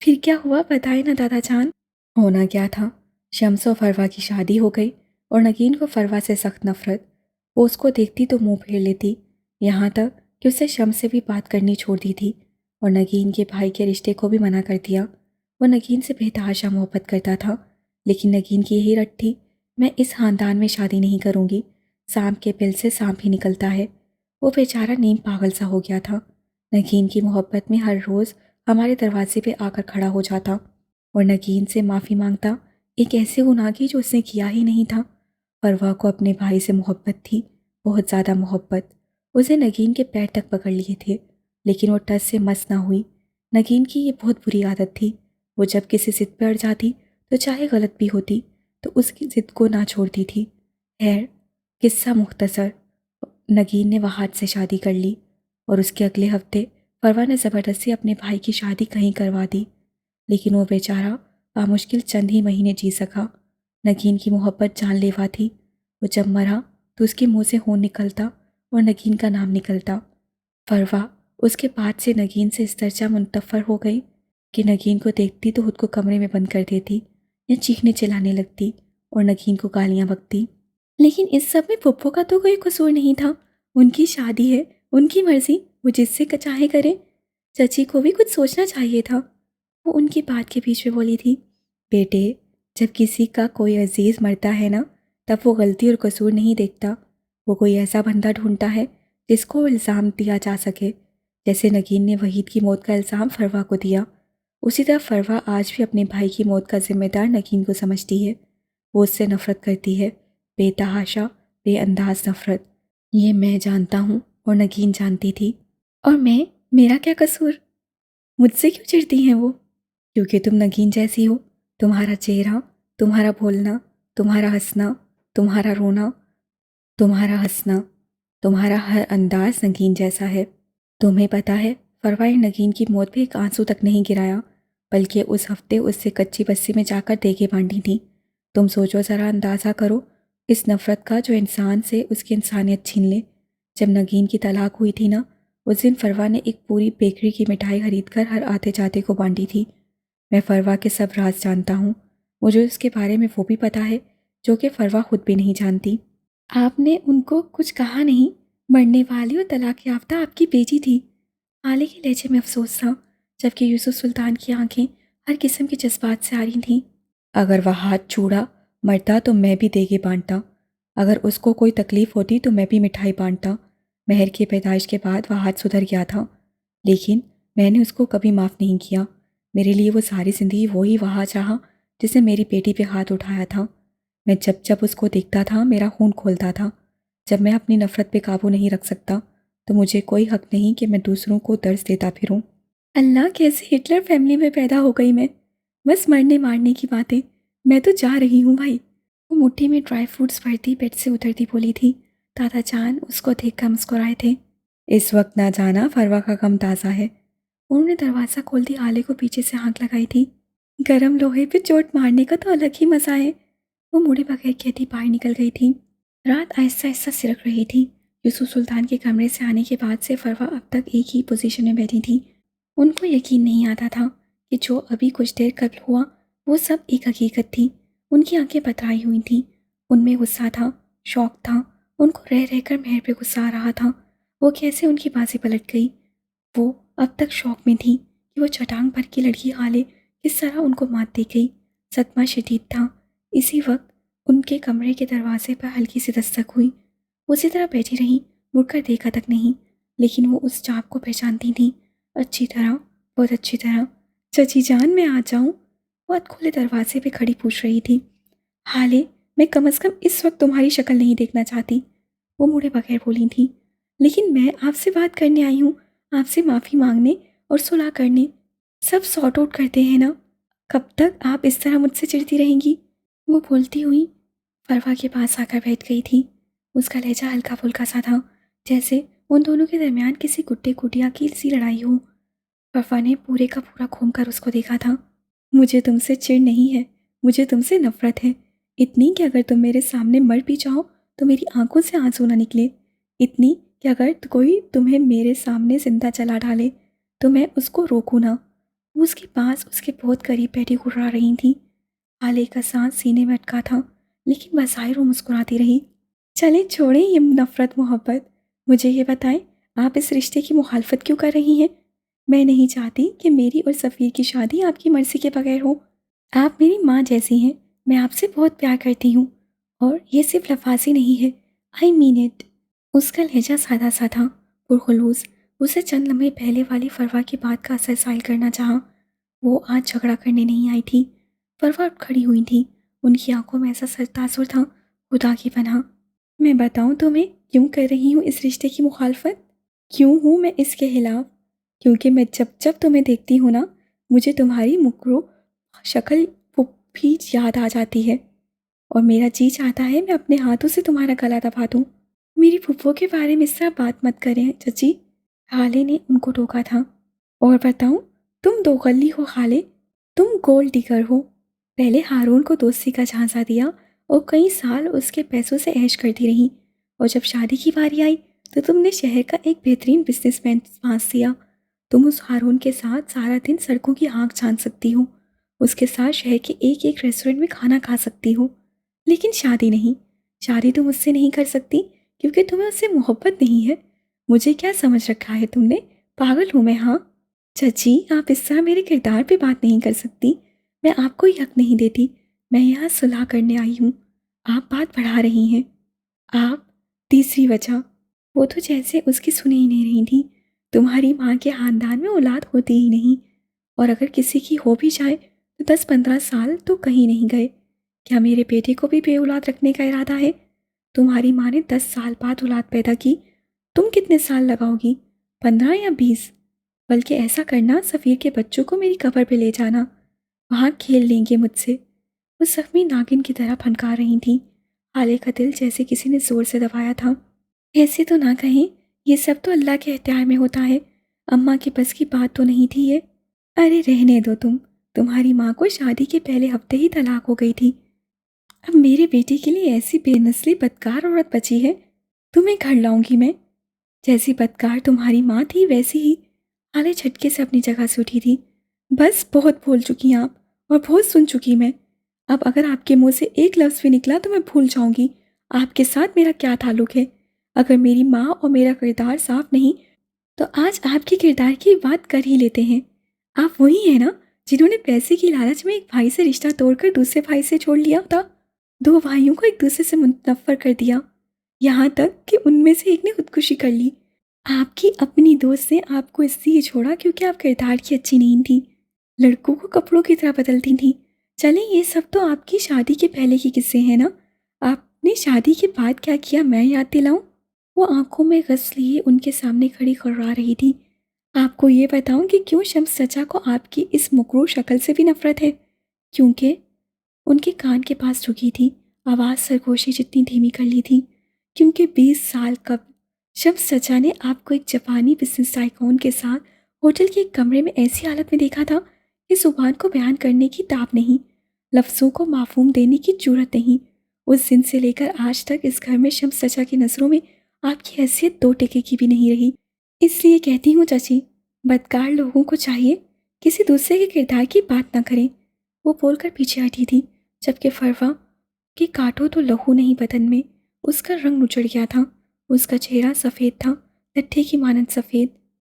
फिर क्या हुआ, बताए ना दादा जान। होना क्या था, शम्स और फरवा की शादी हो गई और नगीन को फरवा से सख्त नफरत। वो उसको देखती तो मुंह फेर लेती, यहाँ तक कि उससे शम्स से भी बात करनी छोड़ दी थी और नगीन के भाई के रिश्ते को भी मना कर दिया। वो नगीन से बेतहाशा मोहब्बत करता था, लेकिन नगीन की यही रट थी, मैं इस खानदान में शादी नहीं करूँगी। सांप के बिल से सांप ही निकलता है। वो बेचारा नीम पागल सा हो गया था। नगीन की मोहब्बत में हर रोज़ हमारे दरवाजे पे आकर खड़ा हो जाता और नगीन से माफ़ी मांगता, एक ऐसे गुनाह की जो उसने किया ही नहीं था। फरवा को अपने भाई से मोहब्बत थी, बहुत ज़्यादा मोहब्बत। उसे नगीन के पैर तक पकड़ लिए थे, लेकिन वो टस से मस ना हुई। नगीन की ये बहुत बुरी आदत थी। वो जब किसी ज़िद पर अड़ जाती तो चाहे गलत भी होती तो उसकी ज़िद को ना छोड़ती थी। खैर, किस्सा मुख्तसर, नगीन ने वहाद से शादी कर ली और उसके अगले हफ्ते फरवा ने ज़बरदस्ती अपने भाई की शादी कहीं करवा दी। लेकिन वो बेचारा बामुश्किल चंद ही महीने जी सका। नगीन की मोहब्बत जानलेवा थी। वो जब मरा तो उसके मुंह से खून निकलता और नगीन का नाम निकलता। फरवा उसके बाद से नगीन से इस दर्जा मुंतफर हो गई कि नगीन को देखती तो खुद को कमरे में बंद कर देती या चीखने चिल्लाने लगती और नगीन को गालियाँ बकती। लेकिन इस सब में पप्पो का तो कोई कसूर नहीं था। उनकी शादी है, उनकी मर्जी, वो जिससे चाहे करे। चची को भी कुछ सोचना चाहिए था। वो उनकी बात के बीच में बोली थी, बेटे, जब किसी का कोई अजीज़ मरता है ना, तब वो गलती और कसूर नहीं देखता। वो कोई ऐसा बंदा ढूंढता है जिसको इल्ज़ाम दिया जा सके। जैसे नगीन ने वहीद की मौत का इल्ज़ाम फरवा को दिया, उसी तरह फरवा आज भी अपने भाई की मौत का जिम्मेदार नगीन को समझती है। वो उससे नफ़रत करती है, बेतहाशा बेअंदाज नफरत। ये मैं जानता हूँ और नगीन जानती थी। और मेरा क्या कसूर? मुझसे क्यों चिढ़ती हैं वो? क्योंकि तुम नगीन जैसी हो। तुम्हारा चेहरा, तुम्हारा बोलना, तुम्हारा हंसना, तुम्हारा रोना, तुम्हारा हंसना, तुम्हारा हर अंदाज नगीन जैसा है। तुम्हें पता है, फरवा ने नगीन की मौत पे एक आंसू तक नहीं गिराया, बल्कि उस हफ्ते उससे कच्ची बस्सी में जाकर देके बांटी थी। तुम सोचो ज़रा, अंदाज़ा करो इस नफ़रत का जो इंसान से उसकी इंसानियत छीन ले। जब नगीन की तलाक हुई थी ना, उस दिन फरवा ने एक पूरी बेकरी की मिठाई खरीद कर हर आते जाते को बांटी थी। मैं फरवा के सब राज जानता हूँ। मुझे उसके बारे में वो भी पता है जो कि फरवा खुद भी नहीं जानती। आपने उनको कुछ कहा नहीं? मरने वाली और तलाक याफ्ता आपकी बेटी थी। आले के लहजे में अफसोस था, जबकि यूसुफ सुल्तान की आंखें हर किस्म के जज्बात से आ रही थीं। अगर वह हाथ छूड़ा मरता तो मैं भी देगे बांटता। अगर उसको कोई तकलीफ़ होती तो मैं भी मिठाई बांटता। महर की पैदाइश के बाद वह हाथ सुधर गया था, लेकिन मैंने उसको कभी माफ़ नहीं किया। मेरे लिए वो सारी ज़िंदगी वही वहाँ चाहा जिसने मेरी बेटी पे हाथ उठाया था। मैं जब जब उसको देखता था मेरा खून खोलता था। जब मैं अपनी नफ़रत पे काबू नहीं रख सकता तो मुझे कोई हक नहीं कि मैं दूसरों को दर्द देता फिरूं। अल्लाह, कैसे हिटलर फैमिली में पैदा हो गई मैं। बस मरने मारने की बातें। मैं तो जा रही हूँ भाई। वो मुट्ठी में ड्राई फ्रूट्स भरती बेड से उतरती बोली थी। दादा जान उसको देखकर मुस्कुराए थे। इस वक्त ना जाना, फरवा का गम ताज़ा है। उन्होंने दरवाज़ा खोल दी, आले को पीछे से हाँक लगाई थी। गरम लोहे पे चोट मारने का तो अलग ही मज़ा है। वो मुड़े बगैर कहती बाहर निकल गई थी। रात आहिस्ता आहिस्ता सिरक रही थी। यूसुफ सुल्तान के कमरे से आने के बाद से फरवा अब तक एक ही पोजीशन में बैठी थी। उनको यकीन नहीं आता था कि जो अभी कुछ देर कबल हुआ वो सब एक हकीकत थी। उनकी आंखें पथराई हुई थीं। उनमें गुस्सा था, शौक था। उनको रह रहकर महर पे गुस्सा आ रहा था। वो कैसे उनकी बाजी पलट गई। वो अब तक शौक में थी कि वो चटांग पर की लड़की हाले किस तरह उनको मात दे गई। सदमा शदीद था। इसी वक्त उनके कमरे के दरवाजे पर हल्की सी दस्तक हुई। उसी तरह बैठी रही, मुड़कर देखा तक नहीं, लेकिन वो उस चाप को पहचानती थी अच्छी तरह, बहुत अच्छी तरह। चची जान, मैं आ जाऊं? वो खुले दरवाजे पे खड़ी पूछ रही थी। हाले, मैं कम से कम इस वक्त तुम्हारी शक्ल नहीं देखना चाहती, वो मुड़े बगैर बोली थी। लेकिन मैं आपसे बात करने आई हूँ, आपसे माफ़ी मांगने और सुलह करने। सब सॉर्ट आउट करते हैं ना। कब तक आप इस तरह मुझसे चिढ़ती रहेंगी? वो बोलती हुई फरवा के पास आकर बैठ गई थी। उसका लहजा हल्का फुल्का सा था, जैसे उन दोनों के दरमियान किसी गुड्डे गुड़िया की सी लड़ाई हो। फरवा ने पूरे का पूरा घूम कर उसको देखा था। मुझे तुमसे चिढ़ नहीं है, मुझे तुमसे नफरत है। इतनी कि अगर तुम मेरे सामने मर भी जाओ तो मेरी आंखों से आंसू ना निकले। इतनी कि अगर कोई तुम्हें मेरे सामने जिंदा जला डाले तो मैं उसको रोकूं ना। वो उसके पास उसके बहुत करीब बैठी घुर्रा रही थी। आले का सांस सीने में अटका था, लेकिन बज़ाहिर वो मुस्कुराती रही। चले छोड़ें ये नफरत मोहब्बत। मुझे ये बताएं, आप इस रिश्ते की मुखालफत क्यों कर रही हैं? मैं नहीं चाहती कि मेरी और सफ़ीर की शादी आपकी मर्ज़ी के बगैर हो। आप मेरी माँ जैसी हैं। मैं आपसे बहुत प्यार करती हूँ, और ये सिर्फ लफाजी नहीं है, आई मीन इट। उसका लहजा सादा सा था, पुरखुलूस। उसे चंद लम्हे पहले वाली फरवा की बात का असर साइल करना चाहा। वो आज झगड़ा करने नहीं आई थी। फरवा उठ खड़ी हुई थी। उनकी आंखों में ऐसा तासुर था, खुदा की पनाह। मैं बताऊं तुम्हें क्यों कर रही हूँ इस रिश्ते की मुखालफत? क्यों हूँ मैं इसके खिलाफ? क्योंकि मैं जब जब तुम्हें देखती हूँ ना, मुझे तुम्हारी मुकरो शक्ल वो भी याद आ जाती है, और मेरा जी चाहता है मैं अपने हाथों से तुम्हारा गला दबा दूँ। मेरी फुफ्फो के बारे में इस तरह बात मत करें चची, हाले ने उनको टोका था। और बताऊं, तुम दो गली हो हाले, तुम गोल्ड डिगर हो। पहले हारून को दोस्ती का झांसा दिया और कई साल उसके पैसों से ऐश करती रही, और जब शादी की बारी आई तो तुमने शहर का एक बेहतरीन बिजनेसमैन पास दिया। तुम उस हारून के साथ सारा दिन सड़कों की आँख छान सकती हो, उसके साथ शहर के एक एक रेस्टोरेंट में खाना खा सकती हो, लेकिन शादी नहीं। शादी तुम उससे नहीं कर सकती क्योंकि तुम्हें उससे मोहब्बत नहीं है। मुझे क्या समझ रखा है तुमने? पागल हूँ मैं, हाँ? चची, आप इस तरह मेरे किरदार पे बात नहीं कर सकती। मैं आपको हक नहीं देती। मैं यहाँ सुलह करने आई हूँ। आप बात बढ़ा रही हैं। आप। तीसरी वजह। वो तो जैसे उसकी सुनी ही नहीं रही थी। तुम्हारी माँ के खानदान में औलाद होती ही नहीं, और अगर किसी की हो भी जाए तो 10-15 साल तो कहीं नहीं गए। क्या मेरे बेटे को भी बे औलाद रखने का इरादा है? तुम्हारी माँ ने 10 साल बाद औलाद पैदा की, तुम कितने साल लगाओगी? 15 या 20? बल्कि ऐसा करना, सफ़ीर के बच्चों को मेरी कब्र पे ले जाना, वहाँ खेल लेंगे मुझसे। वो जख्मी नागिन की तरह फनकार रही थी। हाले का दिल जैसे किसी ने जोर से दबाया था। ऐसे तो ना कहें, ये सब तो अल्लाह के इख्तियार में होता है। अम्मा के बस की बात तो नहीं थी ये। अरे रहने दो तुम्हारी माँ को शादी के पहले हफ्ते ही तलाक हो गई थी। अब मेरे बेटे के लिए ऐसी बेनस्ली बदकार औरत बची है, तुम्हें घर लाऊंगी मैं। जैसी बदकार तुम्हारी माँ थी वैसी ही। हाले झटके से अपनी जगह से उठी थी। बस बहुत बोल चुकी हैं आप, और बहुत सुन चुकी मैं। अब अगर आपके मुंह से एक लफ्ज़ भी निकला तो मैं भूल जाऊंगी आपके साथ मेरा क्या ताल्लुक है। अगर मेरी माँ और मेरा किरदार साफ नहीं, तो आज आपके किरदार की बात कर ही लेते हैं। आप वही हैं ना जिन्होंने पैसे की लालच में एक भाई से रिश्ता तोड़कर दूसरे भाई से छोड़ लिया था। दो भाइयों को एक दूसरे से मुनफ्फर कर दिया, यहाँ तक कि उनमें से एक ने खुदकुशी कर ली। आपकी अपनी दोस्त ने आपको इसलिए छोड़ा क्योंकि आप किरदार की अच्छी नहीं थी, लड़कों को कपड़ों की तरह बदलती थी। चले ये सब तो आपकी शादी के पहले के किस्से हैं ना। आपने शादी के बाद क्या किया मैं याद दिलाऊं? वो आंखों में गस लिए उनके सामने खड़ी करवा रही थी। आपको ये बताऊं कि क्यों शम्स चचा को आपकी इस मुकरू शक्ल से भी नफरत है? क्योंकि उनके कान के पास झुकी थी, आवाज़ सरगोशी जितनी धीमी कर ली थी। क्योंकि 20 साल कब शम्स चचा ने आपको एक जापानी बिजनेस टाइकून के साथ होटल के एक कमरे में ऐसी हालत में देखा था कि जुबान को बयान करने की ताब नहीं, लफ्ज़ों को माफूम देने की जरूरत नहीं। उस दिन से लेकर आज तक इस घर में शम्स चचा की नज़रों में आपकी हैसियत 2 टके की भी नहीं रही। इसलिए कहती हूँ चाची, बदकार लोगों को चाहिए किसी दूसरे के किरदार की बात ना करें। वो बोलकर पीछे हटी थी, जबकि फरवा के कांटों तो लहू नहीं बदन में। उसका रंग उजड़ गया था, उसका चेहरा सफ़ेद था, लट्ठे की मानद सफ़ेद।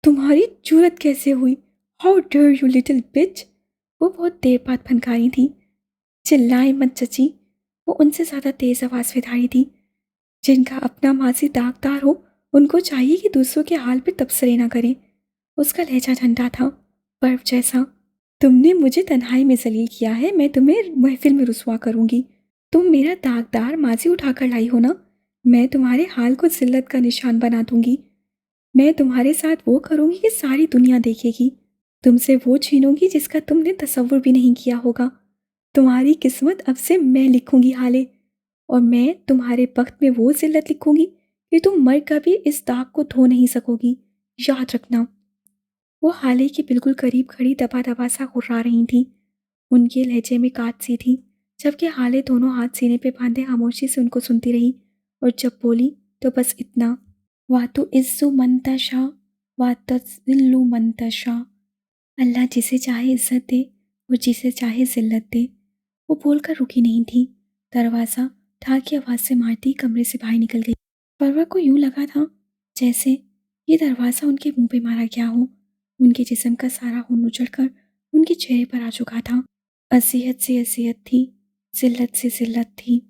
तुम्हारी जूरत कैसे हुई? हाउ डेयर यू लिटिल बिच! वो बहुत देर बाद फनकारी थी। चिल्लाए मत चची, वो उनसे ज़्यादा तेज़ आवाज़ में धारी थी। जिनका अपना माजी दागदार हो, उनको चाहिए कि दूसरों के हाल पे तबसरे ना करें। उसका लहजा ठंडा था, बर्फ जैसा। तुमने मुझे तन्हाई में जलील किया है, मैं तुम्हें महफिल में रुसवा करूंगी। तुम मेरा दागदार माजी उठाकर लाई हो ना, मैं तुम्हारे हाल को जिल्लत का निशान बना दूंगी। मैं तुम्हारे साथ वो करूंगी कि सारी दुनिया देखेगी। तुमसे वो छीनूंगी जिसका तुमने तसव्वुर भी नहीं किया होगा। तुम्हारी किस्मत अब से मैं लिखूंगी हाले, और मैं तुम्हारे बख्त में वो जिल्लत लिखूंगी कि तुम मर कभी इस दाग को धो नहीं सकोगी। याद रखना। वो हाले के बिल्कुल करीब खड़ी दबा दबा सा घुर्रा रही थी। उनके लहजे में काट सी थी, जबकि हाले दोनों हाथ सीने पे बांधे खामोशी से उनको सुनती रही। और जब बोली तो बस इतना, वातु इज्जु मंतशा वातजिल्लु मंतशा। अल्लाह जिसे चाहे इज्जत दे और जिसे चाहे जिल्लत दे। वो बोलकर रुकी नहीं थी। दरवाज़ा ठाक की आवाज़ से मारती कमरे से बाहर निकल गई। परवा को यूं लगा था जैसे ये दरवाज़ा उनके मुंह पे मारा गया हो। उनके जिस्म का सारा खून उछलकर उनके चेहरे पर आ चुका था। असियत से असियत थी, जिल्लत से जिल्लत थी।